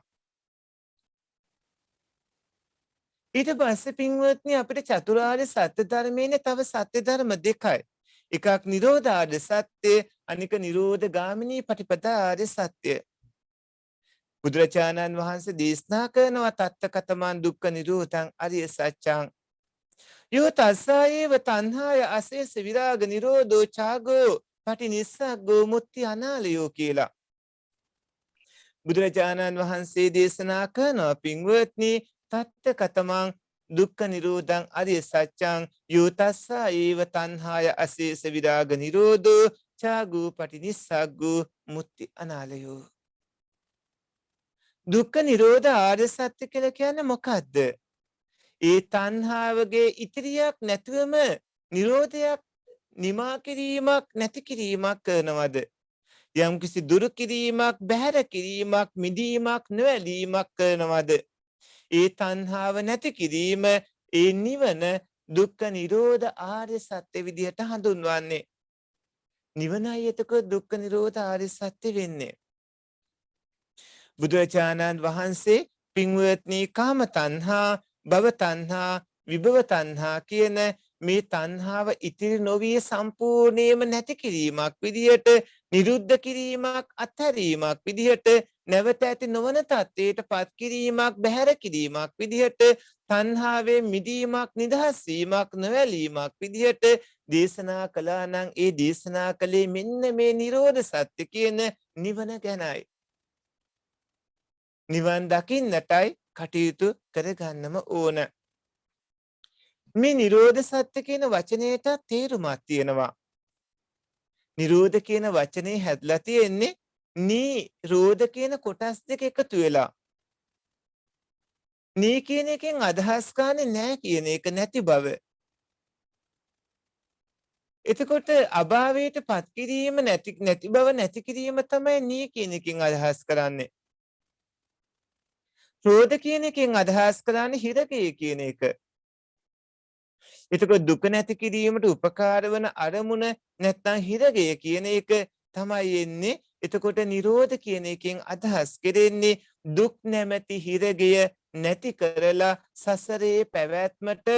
ඊට පස්සේ පින්වත්නි අපිට චතුරාර්ය සත්‍ය ධර්මයේ තව සත්‍ය ධර්ම දෙකයි. එකක් නිරෝධාර්ය සත්‍ය, අනික නිරෝධ ගාමිනී පටිපදාර්ය සත්‍ය. බුදුරජාණන් වහන්සේ දේශනා කරනවා තත්ත කතමන් දුක්ඛ නිරෝධං අරිය සත්‍යං. යෝ තස්සායේව තණ්හාය අසේස විරාග නිරෝධෝ චාගෝ පටිනිස්සග්ගෝ මුක්ති අනාලයෝ කියලා. බුදුරජාණන් වහන්සේ දේශනා කරනවා පින්වත්නි තත්ත කතමං දුක්ඛ නිරෝධං අරිය සත්‍යං යෝ තස්සා ඒව තණ්හාය අසේස විරාග නිරෝධෝ චාගෝ පටිනිස්සග්ගෝ මුක්ති අනාලයෝ. දුක්ඛ නිරෝධ ආර්ය සත්‍ය කියලා කියන්නේ මොකද්ද? ඒ තණ්හාවගේ ඉතිරියක් නැතුවම නිරෝධයක් නිමා කිරීමක් නැති කිරීමක් කරනවද? යම් කිසි දුරු කිරීමක් බැහැර කිරීමක් මිදීමක් නොඇලීමක් කරනවද? ඒ තණ්හාව නැති කිරීම ඒ නිවන දුක්ඛ නිරෝධ ආර්ය සත්‍ය විදිහට හඳුන්වන්නේ. නිවනයි එතකොට දුක්ඛ නිරෝධ ආර්ය සත්‍ය වෙන්නේ. බුදුරජාණන් වහන්සේ පින්වත්නි කාම තණ්හා භව තණ්හා විභව තණ්හා කියන මේ තණ්හාව ඉතිරි නොවිය සම්පූර්ණයෙන්ම නැති කිරීමක් විදිහට නිරුද්ධ කිරීමක් අත්හැරීමක් විදිහට නැවත ඇති නොවන තත්ත්වයට පත් කිරීමක් බැහැර කිරීමක් විදිහට තණ්හාවෙන් මිදීමක් නිදහස් වීමක් නොවැළීමක් විදිහට දේශනා කළා නම් ඒ දේශනා කලේ මෙන්න මේ නිරෝධ සත්‍ය කියන නිවන ගැනයි. නිවන් දකින්නටයි කටයුතු කරගන්නම ඕන. මේ නිරෝධ සත්‍ය කියන වචනයට තේරුමක් තියෙනවා. නිරෝධ කියන වචනේ හැදලා තියෙන්නේ නිරෝධ කියන කොටස් දෙක එකතු වෙලා. නී කියන එකෙන් අදහස් ගන්නෙ නැහැ කියන එක නැති බව. එතකොට අභාවයට පත් කිරීම නැති බව නැති කිරීම තමයි නී කියන එකෙන් අදහස් කරන්නේ. රෝධ කියන එකෙන් අදහස් කරන්නේ හිරකය කියන එක. එතකොට දුක නැති කිරීමට උපකාර වන අරමුණ නැත්නම් හිරගය කියන එක තමයි එන්නේ. එතකොට නිරෝධ කියන එකෙන් අදහස් කෙරෙන්නේ දුක් නැමැති හිරගය නැති කරලා සසරේ පැවැත්මට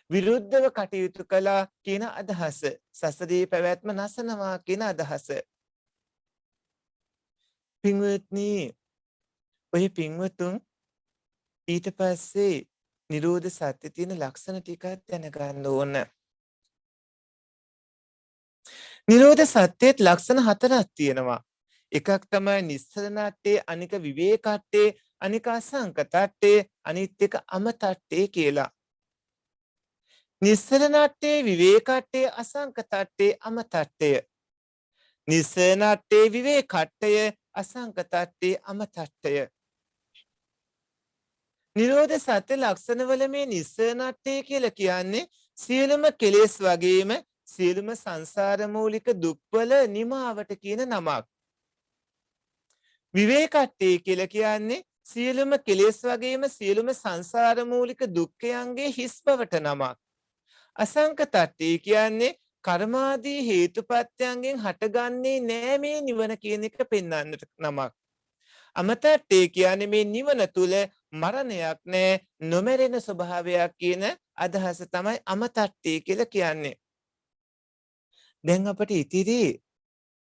විරුද්ධව කටයුතු කළා කියන අදහස. සසරේ පැවැත්ම නැසනවා කියන අදහස. පින්වත්නි ඔය පින්වතුන් ඊට පස්සේ නිරෝධ සත්‍ය තියෙන ලක්ෂණ ටිකක් දැනගන්න ඕන. නිරෝධ සත්‍යයේ ලක්ෂණ හතරක් තියෙනවා. එකක් තමයි නිස්සරණට්ඨේ, අනික විවේකට්ඨේ, අනික අසංකතට්ඨේ, අනිත් එක අමතට්ඨේ කියලා. නිස්සරණට්ඨේ, විවේකට්ඨේ, අසංකතට්ඨේ, අමතට්ඨය. නිස්සරණට්ඨේ, විවේකට්ඨය, අසංකතට්ඨේ, අමතට්ඨය. නිරෝධ සත්‍ය ලක්ෂණවල මේ නිස්සරණට්ඨේ කියලා කියන්නේ සියලුම කෙලෙස් වගේම සියලුම සංසාර මූලික දුක්වල නිමාවට කියන නමක්. විවේකට්ඨේ කියලා කියන්නේ සියලුම කෙලෙස් වගේම සියලුම සංසාර මූලික දුක්ඛයන්ගේ හිස් බවට නමක්. අසංකතට්ඨේ කියන්නේ කර්මාදී හේතුපත්‍යයන්ගෙන් හටගන්නේ නෑ මේ නිවන කියන එක පෙන්වන්නට නමක්. අමතට්ඨේ කියන්නේ මේ නිවන තුල මරණයක් නෑ, නොමැරෙන ස්වභාවයක් කියන අදහස තමයි අමතට්ඨේ කියලා කියන්නේ. දැන් අපිට ඉතිරි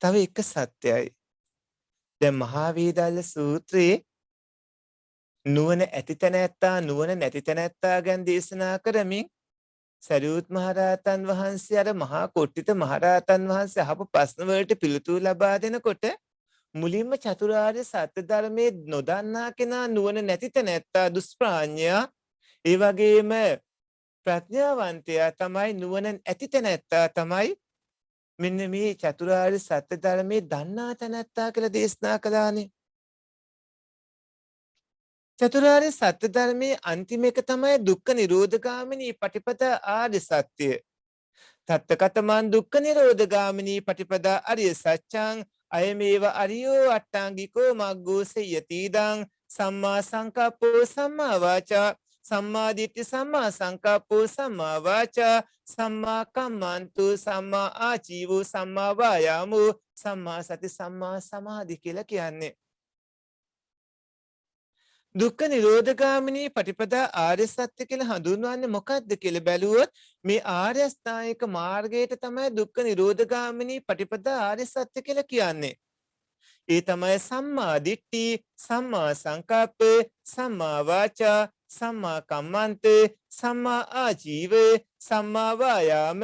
තව එක සත්‍යයි. දැන් මහා වේදාල සූත්‍රයේ නුවණ ඇති තැනැත්තා නුවණ නැති තැනැත්තා ගැන දේශනා කරමින් සරියුත් මහරහතන් වහන්සේ අර මහා කොට්ටිත මහරහතන් වහන්සේ අහපු ප්‍රශ්න වලට පිළිතුරු ලබා දෙනකොට මුලින්ම චතුරාර්ය සත්‍ය ධර්මයේ නොදන්නා කෙනා නුවණ නැති තැනැත්තා දුෂ්ප්‍රඥයා, ඒ වගේම ප්‍රඥාවන්තයා තමයි නුවණ ඇති තැනැත්තා තමයි මෙන්න මේ චතුරාර්ය සත්‍ය ධර්මයේ දන්නා තැනැත්තා කියලා දේශනා කළානේ. චතුරාර්ය සත්‍ය ධර්මයේ අන්තිම එක තමයි දුක්ඛ නිරෝධගාමිනී පටිපදා ආර්ය සත්‍ය. තත්තකතමන් දුක්ඛ නිරෝධගාමිනී පටිපදා අරිය සත්‍යං අයමේව අරියෝ අට්ඨාංගිකෝ මග්ගෝ සේයතිදං සම්මා සංකප්පෝ සම්මා වාචා සම්මා දිට්ඨි සම්මා සංකප්පෝ සම්මා වාචා සම්මා කම්මන්තු සම්මා ආජීවෝ සම්මා වායාමෝ සම්මා සති සම්මා සමාධි කියලා කියන්නේ. දුක්ඛ නිරෝධගාමිනී පටිපදා ආර්ය සත්‍ය කියලා හඳුන්වන්නේ මොකක්ද කියලා බැලුවොත් මේ ආර්ය අෂ්ටාංගික මාර්ගයට තමයි දුක්ඛ නිරෝධගාමිනී පටිපදා ආර්ය සත්‍ය කියලා කියන්නේ. ඒ තමයි සම්මා දිට්ඨි, සම්මා සංකප්ප, සම්මා වාචා, සම්මා කම්මන්ත, සම්මා ආජීව, සම්මා වායාම,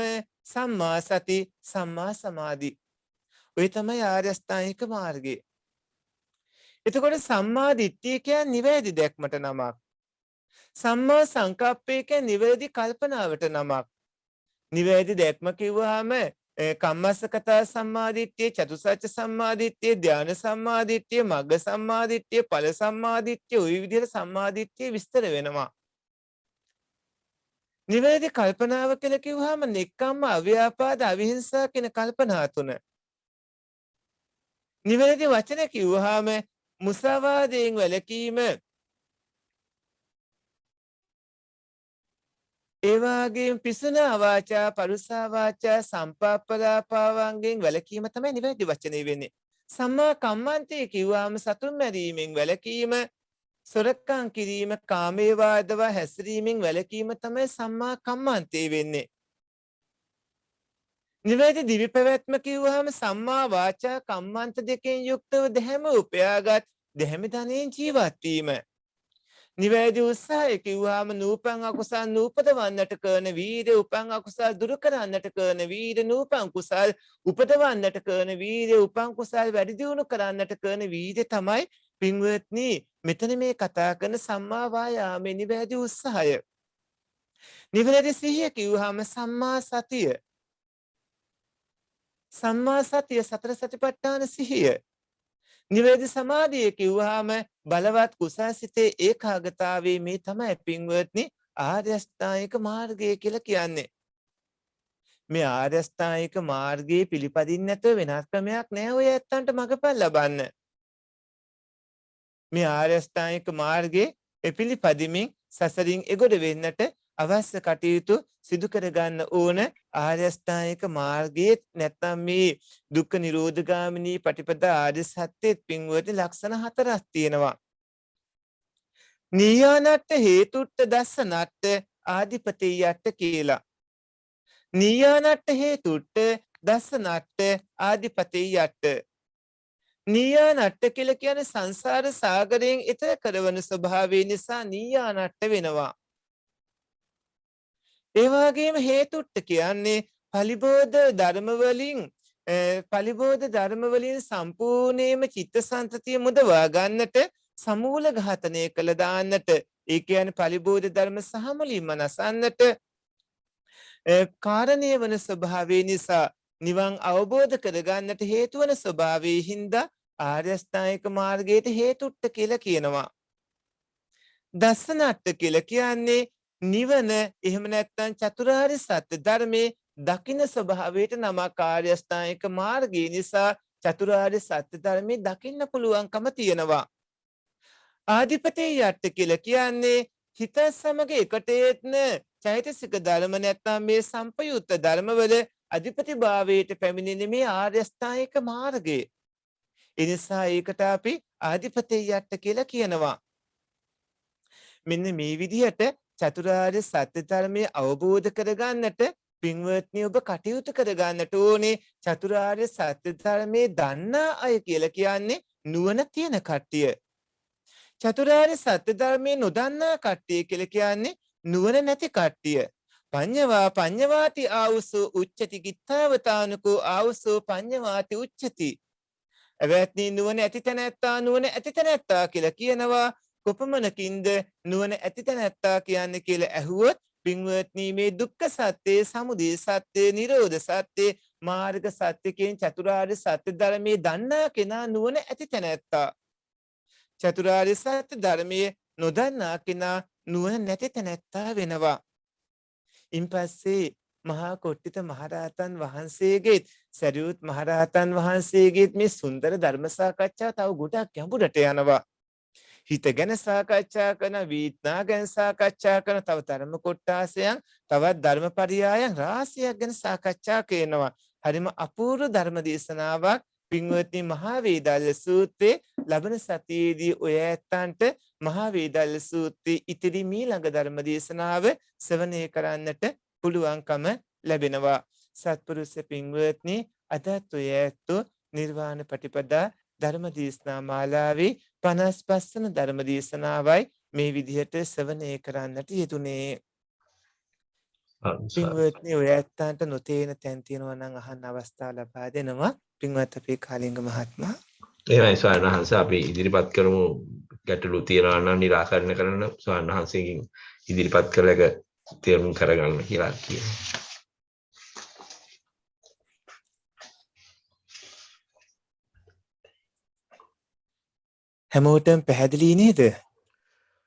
සම්මා සති, සම්මා සමාධි. ඔය තමයි ආර්ය අෂ්ටාංගික මාර්ගය. එතකොට සම්මා දිට්ඨිය කියන්නේ නිවැරදි දැක්මට නමක්. සම්මා සංකප්පය කියන්නේ නිවැරදි කල්පනාවට නමක්. නිවැරදි දැක්ම කිව්වහම කම්මස්සකතා සම්මාදිට්ඨිය, චතුසත්‍ය සම්මාදිට්ඨිය, ධාන සම්මාදිට්ඨිය, මග්ග සම්මාදිට්ඨිය, ඵල සම්මාදිට්ඨිය ওই විදිහට සම්මාදිට්ඨිය විස්තර වෙනවා. නිවැරදි කල්පනාව කියලා කිව්වහම නෙක්ඛම්ම, අව්‍යාපාද, අවිහිංසා කියන කල්පනා තුන. නිවැරදි වචන කිව්වහම මුසාවාදයෙන් වැළකීම, ඒ වගේම පිසුනා වාචා, පරුසා වාචා, සම්පාප්පලාපාවන්ගෙන් වැළකීම තමයි නිවැරදි වචනේ වෙන්නේ. සම්මා කම්මන්තේ කිව්වම සතුන් මැරීමෙන් වැළකීම, සොරකම් කිරීම, කාමයේ වාදව හැසිරීමෙන් වැළකීම තමයි සම්මා කම්මන්තේ වෙන්නේ. නිවැරදි දිවි පැවැත්ම කිව්වහම සම්මා වාචා කම්මන්ත දෙකෙන් යුක්තව දැහැම උපයාගත් දැහැමි ධනයෙන් ජීවත් වීම. නිවැරදි උත්සාහය කිව්වහම නූපන් අකුසල් නූපදවන්නට කරන වීර්ය, උපන් අකුසල් දුරු කරන්නට කරන වීර්ය, නූපන් කුසල් උපදවන්නට කරන වීර්ය, උපන් කුසල් වැඩි දියුණු කරන්නට කරන වීර්ය තමයි පින්වත්නි මෙතන මේ කතා කරන සම්මා වායාමයේ නිවැරදි උත්සාහය. නිවැරදි සිහිය කිව්වහම සම්මා සතිය. සම්මා සතිය සතර සතිපට්ඨාන සිහිය. නිවැරදි සමාධිය කිව්වහම බලවත් කුසසිතේ ඒකාගතාවේ මේ තමයි පින්වත්නි ආර්ය අෂ්ටාංගික මාර්ගය කියලා කියන්නේ. මේ ආර්ය අෂ්ටාංගික මාර්ගයේ පිළිපදින්න නැතුව වෙනත් ක්‍රමයක් නැහැ ඔය ඇත්තන්ට මගපල් ලබන්න. මේ ආර්ය අෂ්ටාංගික මාර්ගයේ පිළිපදිමින් සසරින් එගොඩ වෙන්නට අවශ්‍ය කටයුතු සිදු කරගන්න ඕන. ආර්ය අෂ්ටාංගික මාර්ගයේ නැත්නම් මේ දුක්ඛ නිරෝධගාමිනී පටිපදා ආර්ය සත්‍යෙත් පින්වත්නි ලක්ෂණ 4ක් තියෙනවා. නීයානට්ඨ හේතුට්ඨ දස්සනට්ඨ ආදිපතේයට්ඨ කියලා. නීයානට්ඨ හේතුට්ඨ දස්සනට්ඨ ආදිපතේයට්ඨ. නීයානට්ඨ කියලා කියන්නේ සංසාර සාගරයෙන් එතර කරවන ස්වභාවය නිසා නීයානට්ඨ වෙනවා. ඒ වගේම හේතුට්ඨ කියන්නේ පලිබෝධ ධර්ම වලින් සම්පූර්ණයෙන්ම චිත්තසංතතිය මුදවා ගන්නට සමූල ඝාතනය කළ දාන්නට, ඒ කියන්නේ පලිබෝධ ධර්ම සහ මුලින්ම නසන්නට කාරණීය වන ස්වභාවය නිසා නිවන් අවබෝධ කරගන්නට හේතු වන ස්වභාවයේ හින්දා ආර්ය අෂ්ටාංගික මාර්ගයට හේතුට්ඨ කියලා කියනවා. දස්සනට්ඨ කියලා කියන්නේ නිවන, එහෙම නැත්නම් චතුරාර්ය සත්‍ය ධර්මයේ දකින්න ස්වභාවයට නමක්. ආර්ය අෂ්ටාංගික මාර්ගය නිසා චතුරාර්ය සත්‍ය ධර්මයේ දකින්න පුළුවන්කම තියෙනවා. ආදිපතේයට්ඨ කියලා කියන්නේ හිත සමග එකට යෙත්න චෛතසික ධර්ම නැත්නම් මේ සම්පයුත්ත ධර්මවල අධිපතිභාවයට පැමිණෙන මේ ආර්ය අෂ්ටාංගික මාර්ගය. ඒ නිසා ඒකට අපි ආදිපතේයට්ඨ කියලා කියනවා. මෙන්න මේ විදිහට චතුරාර්ය සත්‍ය ධර්මය අවබෝධ කරගන්නට පින්වත්නි ඔබ කටයුතු කරගන්නට ඕනේ. චතුරාර්ය සත්‍ය ධර්මයේ දන්නා අය කියලා කියන්නේ නුවණ තියෙන කට්ටිය. චතුරාර්ය සත්‍ය ධර්මයේ නොදන්නා කට්ටිය කියලා කියන්නේ නුවණ නැති කට්ටිය. පඤ්ඤවාති ආවුසෝ උච්චති කිත්තාවතානුකෝ ආවුසෝ පඤ්ඤවාති උච්චති. එවත්නි නුවණ ඇති තැනැත්තා කියලා කියනවා. කොපමණකින්ද නුවණ ඇති තැනැත්තා කියන්නේ කියලා ඇහුවොත් පින්වත්නි මේ දුක්ඛ සත්‍ය, සමුදය සත්‍ය, නිරෝධ සත්‍ය, මාර්ග සත්‍ය කියන චතුරාර්ය සත්‍ය ධර්මයේ දන්නා කෙනා නුවණ ඇති තැනැත්තා. චතුරාර්ය සත්‍ය ධර්මයේ නොදන්නා කෙනා නුවණ නැති තැනැත්තා වෙනවා. ඉන්පස්සේ මහා කොට්ටිත මහරහතන් වහන්සේගේ සරියුත් මහරහතන් වහන්සේගේ මේ සුන්දර ධර්ම සාකච්ඡාව තව ගොඩක් ගැඹුරට යනවා. හිත ගැන සාකච්ඡා කරන, වීත්නා ගැන සාකච්ඡා කරන, තව ධර්ම කොටාසයන්, තවත් ධර්ම පරියායන් රාශියක් ගැන සාකච්ඡා කරනවා. හරිම අපූර්ව ධර්ම දේශනාවක් පින්වත්නි. මහා වේදාල සූත්‍රයේ ලබන සතියේදී ඔය ඇත්තන්ට මහා වේදාල සූත්‍රයේ ඉතිරි මීළඟ ධර්ම දේශනාව ශ්‍රවණය කරන්නට පුළුවන්කම ලැබෙනවා. සත්පුරුෂ පින්වත්නි, අදත් ඔය ඇත්තෝ නිර්වාණ පටිපදා ධර්ම දේශනා මාලාවේ 55 වන ධර්ම දේශනාවයි මේ විදිහට ශ්‍රවණය කරන්නට යෙදුනේ. පින්වත්නි, ඔය ඇත්තන්ට නොතේන තැන් තියෙනවා නම් අහන්න අවස්ථාව ලබා දෙනවා. පින්වත් අපේ කාලිංග මහත්මයා. එහෙමයි ස්වාමීන් වහන්සේ, අපි ඉදිරිපත් කරමු. ගැටලු තියනවා නම් निराකරණය කරන්න ස්වාමීන් වහන්සේගෙන් ඉදිරිපත් කරලා ඒක තේරුම් කරගන්න කියලා කියනවා. හැමෝටම පැහැදිලි නේද?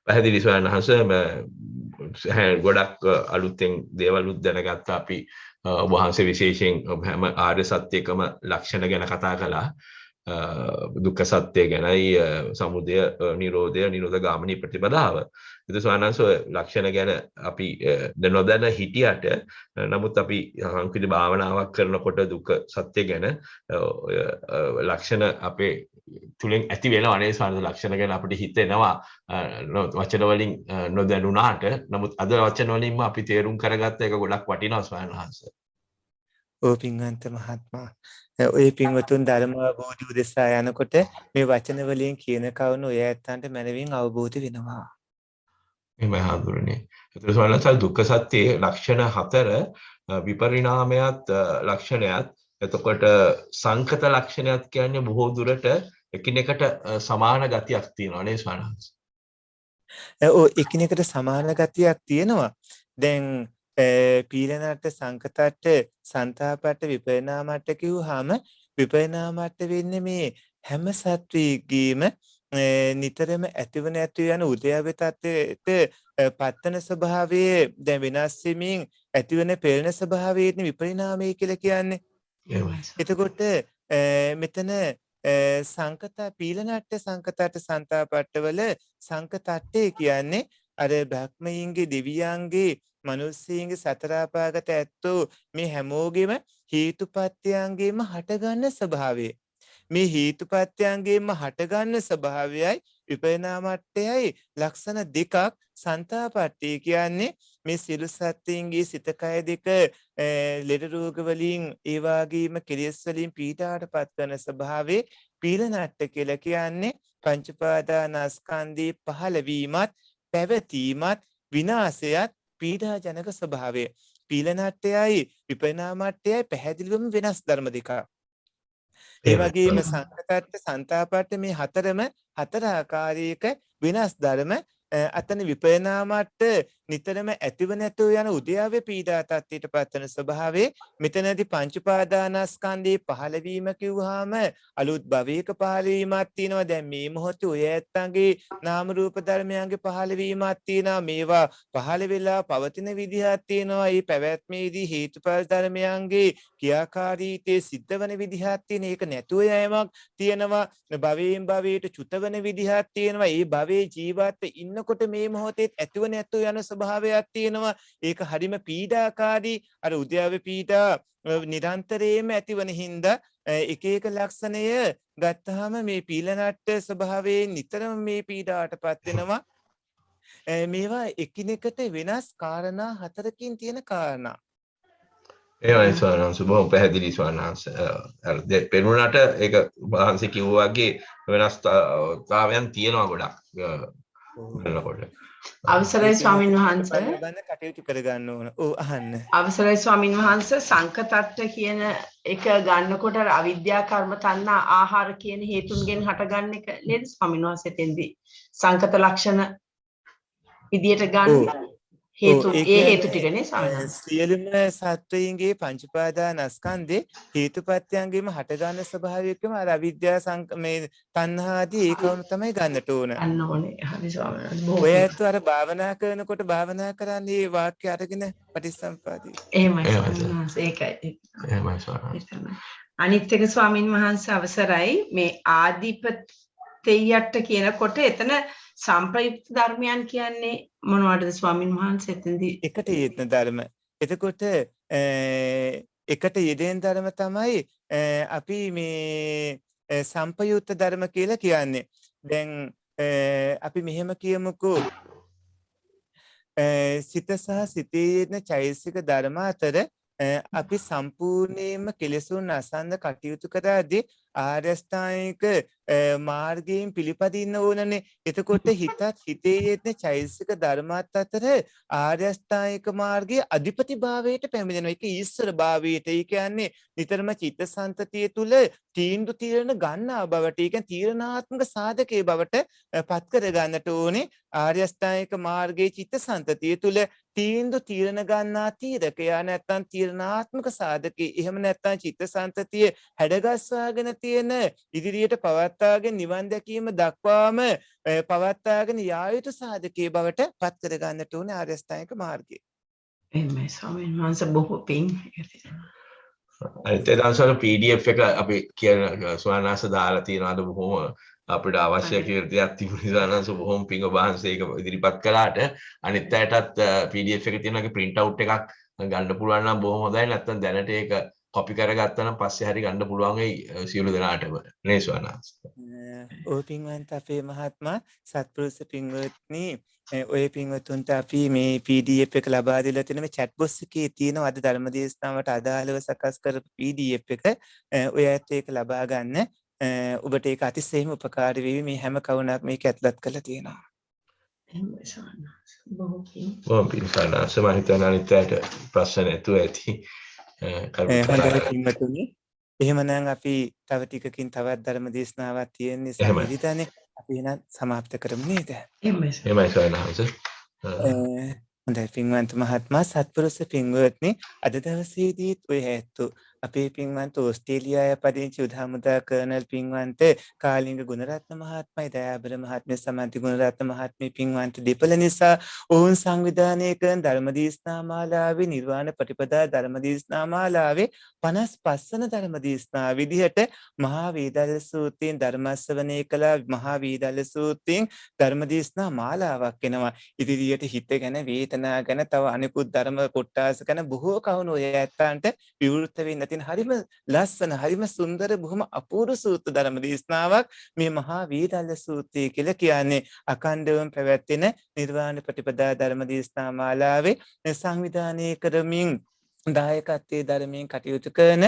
පැහැදිලි ස්වාමීන් වහන්සේ. ගොඩක් අලුතෙන් දේවලුත් දැනගත්තා අපි. වහන්සේ විශේෂයෙන් හැම ආර්ය සත්‍යයකම ලක්ෂණ ගැන කතා කළා. දුක්ඛ සත්‍ය ගැනයි, සමුදය නිරෝධය, නිරෝධ ගාමිනී ප්‍රතිපදාව. ඒක ස්වාමීන් වහන්සේ ලක්ෂණ ගැන අපි නොදැන හිටියට, නමුත් අපි සංකීර්ණ භාවනාවක් කරනකොට දුක්ඛ සත්‍ය ගැන ලක්ෂණ අපේ තුලින් ඇති වෙනවා නේද ස්වාමීන් වහන්සේ? ලක්ෂණ ගැන අපිට හිතෙනවා වචන වලින් නොදැනුණාට. නමුත් අද වචන වලින්ම අපි තේරුම් කරගත්ත එක ගොඩක් වටිනවා ස්වාමීන් වහන්සේ. ඕ පින්වන්ත මහත්මයා, ඔය පින්වතුන් ධර්ම අවබෝධය උදෙසා යනකොට මේ වචන වලින් කියන කවුන ඔය ඇත්තන්ට මනවින් අවබෝධ වෙනවා. එහෙමයි හඳුරන්නේ. ඒතර ස්වාමීන් වහන්සේ දුක්ඛ සත්‍යයේ ලක්ෂණ 4 විපරිණාමයත් ලක්ෂණයත්, එතකොට සංකත ලක්ෂණයත් කියන්නේ බොහෝ දුරට එකිනෙකට සමාන ගතියක් තියෙනවා නේ ස්වාමීන් වහන්සේ. ඔව්, එකිනෙකට සමාන ගතියක් තියෙනවා. දැන් පීලනට, සංකතට, සංතාපට, විපරිණාමට කිව්වහම විපරිණාමට වෙන්නේ මේ හැම සත්වයකගේම නිතරම ඇතිව නැති යන උදයවේ තත්ත්වයට පත්තන ස්වභාවයේ දැන් වෙනස් වෙමින් ඇතිවන පෙළෙන ස්වභාවයේ විපරිණාමය කියලා කියන්නේ. එතකොට මෙතන සංකත පීලනට, සංකතට, සංතාපට වල සංකතට්ටේ කියන්නේ අර බ්‍රහ්මයන්ගේ, දෙවියන්ගේ, මිනිස්සුන්ගේ, සතර අපාගත ඇත්තෝ මේ හැමෝගෙම හේතුපත්‍යයන්ගෙම හටගන්න ස්වභාවය. මේ හේතුපත්‍යයන්ගෙම හටගන්න ස්වභාවයයි විපරිණාමට්ටයයි ලක්ෂණ දෙකක්. සංතාපට්ටය කියන්නේ මේ සියලු සත්ත්වයන්ගේ සිත කය දෙක ලෙඩ රෝග වලින්, ඒ වගේම කෙලෙස් වලින් පීඩාටපත් කරන ස්වභාවයේ පීලනට්ට කියලා කියන්නේ පංච උපාදානස්කන්ධේ පහළ වීමත්, පැවතීමත්, විනාශයත් පීඩාජනක ස්වභාවය. පීලනට්ටයයි විපරිණාමට්ටයයි පැහැදිලිවම වෙනස් ධර්ම දෙකක්. ඒ වගේම සංකතට්ට, සංතාපට්ට මේ හතරම හතර ආකාරයක වෙනස් ධර්ම. අතන විපරිණාමට නිතරම ඇතිව නැතුව යන උද්‍යාවේ පීඩා තත්ත්වයට පත්වන ස්වභාවයේ. මෙතනදී පංච උපාදානස්කන්ධේ පහළ වීම කිව්වහම අලුත් භවයක පහළ වීමක් තියෙනවා. දැන් මේ මොහොතේ ඔය ඇත්තන්ගේ නාම රූප ධර්මයන්ගේ පහළ වීමක් තියෙනවා. මේවා පහළ වෙලා පවතින විදිහක් තියෙනවා. මේ පැවැත්මේදී හේතුඵල ධර්මයන්ගේ ක්‍රියාකාරීත්වයේ සිද්ධ වෙන විදිහක් තියෙන. ඒක නැතුව යෑමක් තියෙනවා. භවයෙන් භවයට චුත වෙන විදිහක් තියෙනවා. මේ භවයේ ජීවත් ඉන්නකොට මේ මොහොතේ ඇතිව නැතුව යන ස්වභාවයක් තියෙනවා. ඒක හරිම පීඩාකාරී. අර උද්‍යාවේ පීඩා නිරන්තරයෙන්ම ඇතිවන හින්දා එක එක ලක්ෂණය ගත්තාම මේ පීලනට්ට ස්වභාවයෙන් නිතරම මේ පීඩාවටපත් වෙනවා. මේවා එකිනෙකට වෙනස් කාරණා හතරකින් තියෙන කාරණා. එහෙමයි ස්වාමීන් වහන්සේ, බොහොම පැහැදිලි ස්වාමීන් වහන්සේ. පෙනුනට ඒක වහන්සේ කිව්වා වගේ වෙනස්තාවයන් තියෙනවා ගොඩක්. අවසරයි ස්වාමීන් වහන්සේ. කටයුතු කරගන්න ඕන. ඔව්, අහන්න. අවසරයි ස්වාමීන් වහන්සේ, සංකතට්ට කියන එක ගන්නකොට අවිද්‍යා, කර්ම, තණ්හා, ආහාර කියන හේතුන්ගෙන් හටගන්න එක නේද ස්වාමීන් වහන්සේ? තෙන්දී සංකත ලක්ෂණ විදියට ගන්න. හේතු ඒ ඒ හේතු කියන්නේ ටිකනේ ස්වාමීන් වහන්සේ. සියලුම සත්වයින්ගේ පංච උපාදානස්කන්ධේ හේතුපත්‍යංගෙම හටගන්න ස්වභාවයකම අර අවිද්‍යා මේ තණ්හා ආදී ඒකවම තමයි ගන්නට ඕන. අන්න ඕනේ. හරි ස්වාමීන් වහන්සේ. බොහොම ඔය පිං. ඇත්ත අර භාවනා කරනකොට භාවනා කරන්නේ මේ වාක්‍ය අරගෙන පටිච්චසමුපාදේ. එහෙමයි එහෙමයි ස්වාමීන් සර්. වහන්සේ. ඒකයි. එහෙමයි ස්වාමීන් වහන්සේ. එතනයි. අනිත් එක ස්වාමීන් වහන්සේ අවසරයි මේ ආදිපතෙය්‍යට්ට කියනකොට එතන සම්ප්‍රයුක්ත ධර්මයන් කියන්නේ මොනවටද ස්වාමීන් වහන්සේ එතෙන්දී? එකට යෙදෙන ධර්ම. එතකොට එකට යෙදෙන ධර්ම තමයි අපි මේ සම්පයුක්ත ධර්ම කියලා කියන්නේ. දැන් අපි මෙහෙම කියමුකෝ සිත සහ සිතේ යෙදෙන චෛතසික ධර්ම අතර අපි සම්පූර්ණයෙන්ම කෙලෙසුන් අසන්න කටයුතු කරද්දී ආර්ය අෂ්ටාංගික මාර්ගයෙන් පිළිපදින්න ඕනනේ. එතකොට හිතත් හිතේ යෙදෙන චෛතසික ධර්මات අතර ආර්ය අෂ්ටාංගික මාර්ගයේ අධිපතිභාවයට පැමිණෙනවා. ඒක ඊශ්වර භාවයට. ඒ කියන්නේ නිතරම චිත්තසංතතිය තුල තීන්දුව తీරන ගන්නා බවට, ඒ කියන්නේ තීරණාත්මක සාධකයේ බවට පත් කර ගන්නට ඕනේ. ආර්ය අෂ්ටාංගික මාර්ගයේ චිත්තසංතතිය තුල තීන්දුව తీරන ගන්නා තීරකයා නැත්නම් තීරණාත්මක සාධකේ. එහෙම නැත්නම් චිත්තසංතතිය හැඩගස්වාගෙන තියෙන ඉදිරියට පවත්වාගෙන නිවන් දැකීම දක්වාම පවත්වාගෙන යා යුතු සාධකයේ බවට පත් කර ගන්නට ඕනේ ආර්ය අෂ්ටාංගික මාර්ගය. එහෙමයි ස්වාමීන් වහන්සේ බොහෝ පිං. අනිත් දවස්වල PDF එක අපි කියන ස්වානාස දාලා තියනවාද බොහොම අපිට අවශ්‍ය කියලා දෙයක් තිබුණ නිසා නම් බොහොම පිං ඔබ වහන්සේ ඒක ඉදිරිපත් කළාට අනිත් අයටත් PDF එක තියෙනවාගේ print out එකක් ගන්න පුළුවන් නම් බොහොම හොඳයි. නැත්නම් දැනට ඒක කොපි කරගත්තා නම් පස්සේ හරි ගන්න පුළුවන් වෙයි සියලු දෙනාටම නේ ස්වානාස. ඔය පින්වන්ත අපේ මහත්මයා සත්පුරුෂ පින්වත්නි ඔය පින්වතුන්ට අපි මේ PDF එක ලබා දීලා තියෙන මේ chat box එකේ තියෙන අද ධර්මදේශනාවට අදාළව සකස් කරපු PDF එක ඔය ඇත්ත ඒක ලබා ගන්න ඔබට ඒක අතිශයින්ම උපකාරී වෙවි. මේ හැම කවුණක් මේක ඇතුළත් කරලා තියෙනවා. එහෙමයි ස්වාමීන් වහන්සේ. බොහෝ පිං. බොහොම පිං ස්වානාස. මම හිතන්නේ අනිත් අයට ප්‍රශ්න නැතුව ඇති. හොඳයි පින්වතුනි. එහෙමනම් අපි තව ටිකකින් තවත් ධර්ම දේශනාවක් තියෙන නිසා ඉරිතනේ අපි එහෙනම් સમાપ્ત කරමු නේද? එහෙමයි ස්වානාස. හොඳයි පින්වන්ත මහත්මයා සත්පුරුෂ පින්වත්නි අද දවසේදීත් ඔය ඇත්තෝ අපේ පින්වන්ත ඕස්ට්‍රේලියාවේ පදිංචි උදාමුදා කර්නල් පින්වන්ත කාලිංග ගුණරත්න මහත්මයා දයාබර මහත්මිය සමන්ති ගුණරත්න මහත්මිය පින්වන්ත දෙපළ නිසා ඔවුන් සංවිධානය කරන ධර්මදේශනා මාලාවේ නිර්වාණ ප්‍රතිපදා ධර්මදේශනා මාලාවේ 55 වන ධර්මදේශනා විදිහට මහා වේදල්ල සූත්‍රයෙන් ධර්මස්සවණේ කළ මහා වේදල්ල සූත්‍රයෙන් ධර්මදේශනා මාලාවක් එනවා. ඉදිරියට හිත ගැන වේදනා ගැන තව අනිකුත් ධර්ම කොටස් ගැන බොහෝ කවුණු ඔය ඇත්තන්ට විවෘත වෙන්න තියෙන හරිම ලස්සන හරිම සුන්දර බොහොම අපූර්ව සූත්‍ර ධර්ම දේශනාවක් මේ මහා වේදල්ල සූත්‍රය කියලා කියන්නේ. අඛණ්ඩවම පැවැත්වෙන නිර්වාණ ප්‍රතිපදා ධර්ම දේශනා මාලාවේ සංවිධානය කරමින් දායකත්වයේ ධර්මයෙන් කටයුතු කරන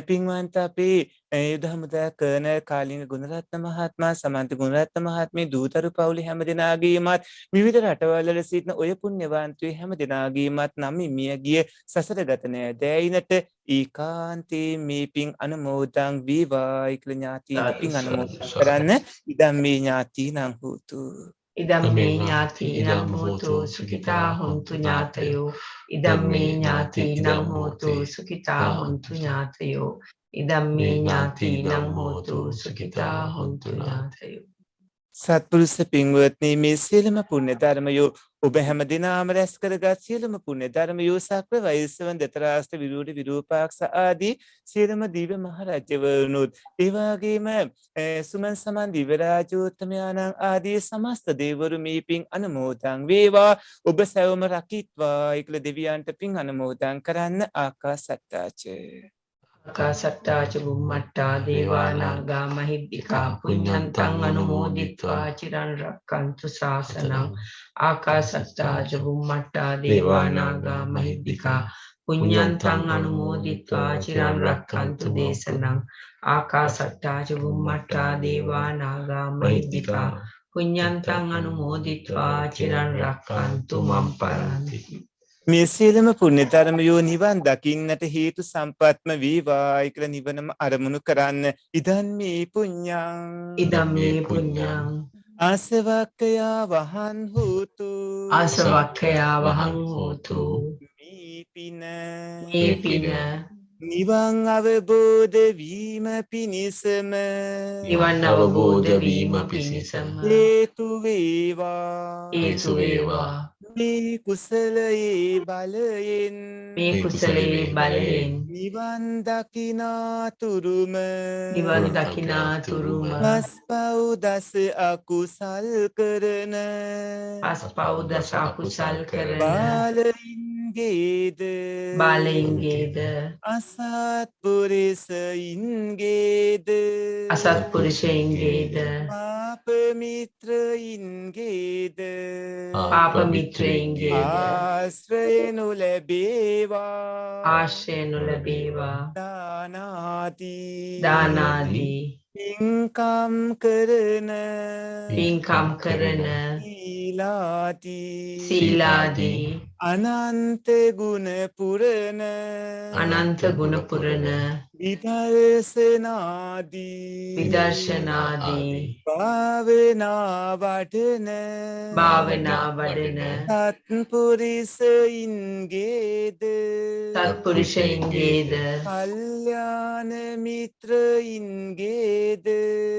පින්වන්ත අපේ යුදහමුදා කර්නල් කාලිංග ගුණරත්න මහත්මයා සමන්ත ගුණරත්න මහත්මිය දූතරු පවුලේ හැම දෙනාගේමත් විවිධ රටවල් වල සිටින ඔය පුණ්‍යවන්තයෝ හැම දෙනාගේමත් නම් මියගිය සසරගත නෑදෑයිනට ඒකාන්තේ මේ පින් අනුමෝදන් වේවායි කියලා ඥාතීන්ට පින් අනුමෝදන් කරන්න ඉදම් මේ ඥාතීනං හෝතු. ඉදම්මේ ඥාතීනම් හෝතු සුඛිතා හොන්තු ඥාතයෝ ඉදම්මේ ඥාතීනම් හෝතු සුඛිතා හොන්තු ඥාතයෝ ඉදම්මේ ඥාතීනම් හෝතු සුඛිතා හොන්තු ඥාතයෝ. සත්පුරුෂ පින්වත්නි මේ සියලුම පුණ්‍ය ධර්මයෝ ඔබ හැම දිනම රැස් කරගත් සියලුම පුණ්‍ය ධර්මයෝ සක්‍ර වෛශ්‍රවන් දතරාස්ත්‍ර විරූඪ විරූපාක්ෂ ආදී සියලුම දිව්‍ය මහරජවරුනුත් ඒ වගේම සුමන් සමන් දිව්‍ය රාජෝත්තමයන්න් ආදී සමස්ත දේවරු මේ පින් අනුමෝදන් වේවා. ඔබ සැවම රකිත්වා කියලා දෙවියන්ට පින් අනුමෝදන් කරන්න. ආකාසට්ටාච ආකාසට්ටාච බුම්මට්ටා දේවානාගා මහිද්దికා පුඤ්ඤන්තං අනුමෝදිත්වා චිරන් රක්칸තු ශාසනං. ආකාසට්ටාච බුම්මට්ටා දේවානාගා මහිද්దికා පුඤ්ඤන්තං අනුමෝදිත්වා චිරන් රක්칸තු දේශනං. ආකාසට්ටාච බුම්මට්ටා දේවානාගා මහිද්దికා පුඤ්ඤන්තං අනුමෝදිත්වා චිරන් රක්칸තු මම් පරන්ති. මේ සියලුම පුණ්‍ය ධර්මයෝ නිවන් දකින්නට හේතු සම්පත්ම වේවායි කියලා නිවනම අරමුණු කරන්න. ඉදන් මේ පුඤ්ඤං ඉදම් මේ පුඤ්ඤං ආසවක්කයා වහන් හෝතු ආසවක්ඛයා වහං හෝතු මේ පින මේ පින නිවන් අවබෝධ වීම පිණිසම නිවන් අවබෝධ වීම පිණිසම හේතු වේවා හේතු වේවා මේ කුසලයේ බලයෙන් මේ කුසලයේ බලයෙන් නිවන් දකිනාතුරුම නිවන් දකිනාතුරුම පස්පව් දස අකුසල් කරන පස්පව් දස අකුසල් කරන බාලයින්ගේද බාලයින්ගේද අසත්පුරිසයින්ගේද අසත්පුරුෂයින්ගේද පාප මිත්‍රයින්ගේද පාප මිත්‍රයින්ගේද ආශ්‍රය නොලැබේවා ආශ්‍රය නොලැබේවා දානාදී දානාදී පින්කම් කරන පින්කම් කරන සීලාදී සීලාදී අනන්ත ගුණ පුරන අනන්ත ගුණ පුරන විදර්ශනාදී විදර්ශනාදී භාවනා වඩන භාවනා වඩන සත්පුරිසයින්ගේද සත්පුරුෂයින්ගේද කල්යාණ මිත්‍රයින්ගේද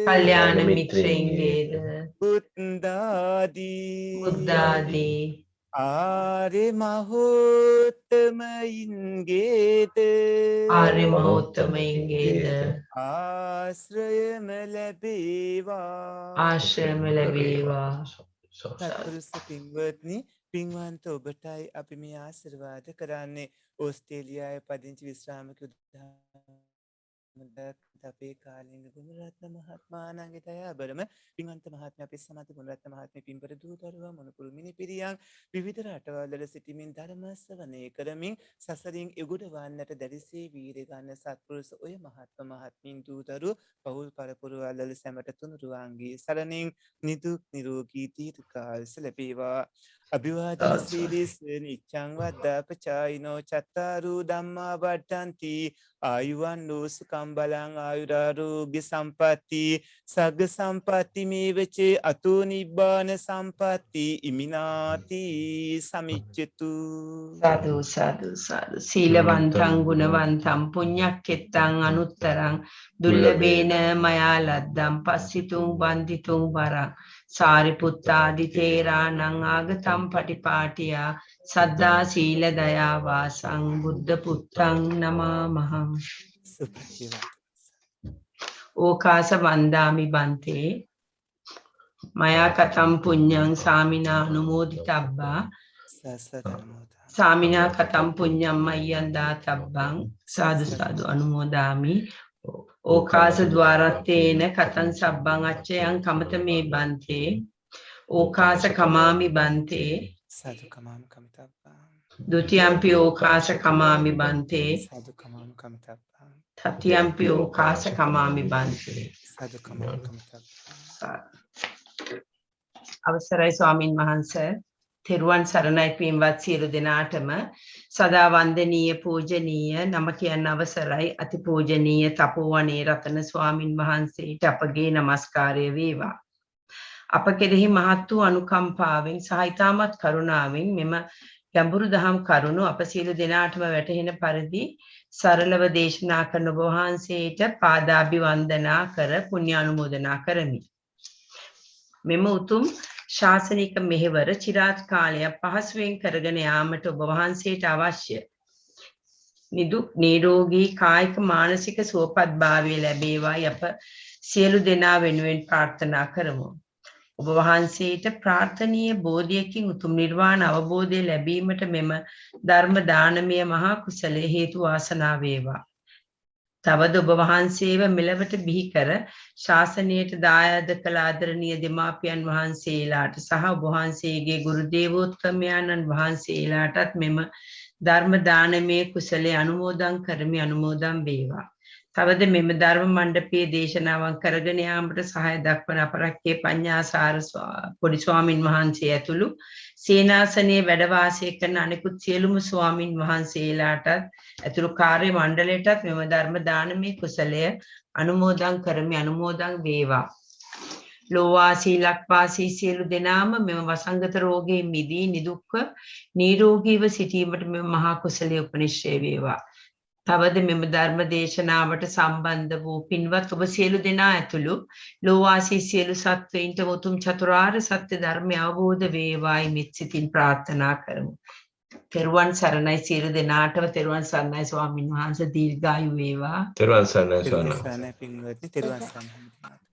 කල්යාණ මිත්‍රයින්ගේද බුද්ධාදී බුද්ධාදී ආර්ය මහෝත්තමයින්ගේද ආර්ය මහෝත්තමයින්ගේද ආශ්‍රයම ලැබේවා ආශ්‍රයම ලැබේවා සත්පුරුෂ පින්වත්නි පින්වන්ත ඔබටයි අපි මේ ආශිර්වාද කරන්නේ ඕස්ට්‍රේලියාවේ පදිංචි විශ්‍රාමික අපේ කාලිංග ගුණරත්න මහත්මයාණන්ගේ දයාබරම පින්වන්ත මහත්මයා අපේ සමත ගුණරත්න මහත්මිය පින්බර දූ දරුවා මොනකුළු මිනිපිරියන් විවිධ රටවල්වල සිටිමින් ධර්ම ශ්‍රවණය කරමින් සසරින් එගොඩ වන්නට දැරිසේ වීරිය ගන්න සත්පුරුෂ ඔය මහත්ම මහත්මීන් දූ දරුවෝ පවුල් පරපුරවල් සැමට තුනුරුවන්ගේ සරණින් නිදුක් නිරෝගී දීර්ඝායුෂ ලැබේවා අභිවාදන සීලිස් නිච්ඡං වද්දාපචායිනෝ චත්තාරු ධම්මා වඩ්ඩಂತಿ ආයුවන් ලෝසුකම් බලං ආයුරාරෝග්‍ය සම්පatti සග්ග සම්පatti මේවචේ අතෝ නිබ්බාන සම්පatti ඉමිනාති සමිච්ඡතු සාදු සාදු සාදු සීලවන්තං ගුණවන්තං පුඤ්ඤක්ඛෙත්තං අනුත්තරං දුර්ලභේන මයා ලද්දං පස්සිතුං වන්දිතුං වරං සාරිපුත්තාදි තේරාණං ආගතම් පටිපාටියා සද්දා සීල දයා වාසං බුද්ධ පුත්තං නමාමහං ඕකාස වන්දාමි බන්තේ මයා කතම් පුඤ්ඤං සාමිනා අනුමෝදිතබ්බා සාමිනා කතම් පුඤ්ඤං මය්යං දාතබ්බං සාදු සාදු අනුමෝදාමි ඕකාස ద్వාරත්තේන කතං සබ්බං අච්චයං කමත මේ බන්තේ ඕකාස කමාමි බන්තේ සාදු කමාමි කමිතබ්බං ဒုတိယံ පි ඕකාස කමාමි බන්තේ සාදු කමාමි කමිතබ්බං තතියම්පි ඕකාස කමාමි බන්තේ සාදු කමාමි කමිතබ්බං අවසරයි ස්වාමින් වහන්සේ තෙරුවන් සරණයි පින්වත් සියලු දෙනාටම සදා වන්දනීය පූජනීය නම කියන්න අවසරයි අතිපූජනීය තපෝවනේ රතන ස්වාමින් වහන්සේට අපගේ নমස්කාරය වේවා අප කෙරෙහි මහත් වූ අනුකම්පාවෙන් සහ ඊටමත් කරුණාවෙන් මෙම ගැඹුරු දහම් කරුණු අප සියලු දෙනාටම වැටහෙන පරිදි සරලව දේශනා කරන ඔබ වහන්සේට පාදාභිවන්දනා කර පුණ්‍යානුමෝදනා කරමි මෙම උතුම් ශාසනික මෙහෙවර চিරාත් කාලයක් පහසුවෙන් කරගෙන යාමට ඔබ වහන්සේට අවශ්‍ය නිදුක් නිරෝගී කායික මානසික සුවපත්භාවය ලැබේවායි අප සියලු දෙනා වෙනුවෙන් ප්‍රාර්ථනා කරමු. ඔබ වහන්සේට ප්‍රාර්ථනීය බෝධියකින් උතුම් නිර්වාණ අවබෝධය ලැබීමට මෙම ධර්ම දානමය මහා කුසලයේ හේතු වාසනා වේවා. තවද ඔබ වහන්සේව මෙලවට බිහි කර ශාසනයට දායාද කළ ආදරණීය දෙමාපියන් වහන්සේලාට සහ ඔබ වහන්සේගේ ගුරු දේවෝත්තමයන්න් වහන්සේලාටත් මෙම ධර්ම දානමය කුසලයේ අනුමෝදන් කරමි අනුමෝදන් වේවා. තවද මෙම ධර්ම මණ්ඩපයේ දේශනාවන් කරගෙන යාමට සහාය දක්වන අපරක්කේ පඤ්ඤාසාර පොඩි ස්වාමින් වහන්සේ ඇතුළු සේනාසනයේ වැඩ වාසය කරන අනෙකුත් සියලුම ස්වාමින් වහන්සේලාටත් ඇතුළු කාර්ය මණ්ඩලයටත් මෙම ධර්ම දානමය කුසලය අනුමෝදන් කරමි අනුමෝදන් වේවා. ලෝවාසී ලක්වාසී සියලු දෙනාම මෙම වසංගත රෝගයෙන් මිදී නිදුක්ව නිරෝගීව සිටීමට මෙම මහා කුසලයේ උපනිශ්‍රේ වේවා. තවද මෙම ධර්ම දේශනාවට සම්බන්ධ වූ පින්වත් ඔබ සියලු දෙනා ඇතුළු ලෝවාසී සියලු සත්වයින්ට උතුම් චතුරාර්ය සත්‍ය ධර්මය අවබෝධ වේවායි මෙත් සිතින් ප්‍රාර්ථනා කරමු. තෙරුවන් සරණයි සියලු දෙනාටම තෙරුවන් සරණයි ස්වාමින් වහන්සේ දීර්ඝායු වේවා. තෙරුවන් සරණයි තෙරුවන් ස්වාමීන් වහන්සේ. සරණයි පින්වත්නි තෙරුවන් සරණයි.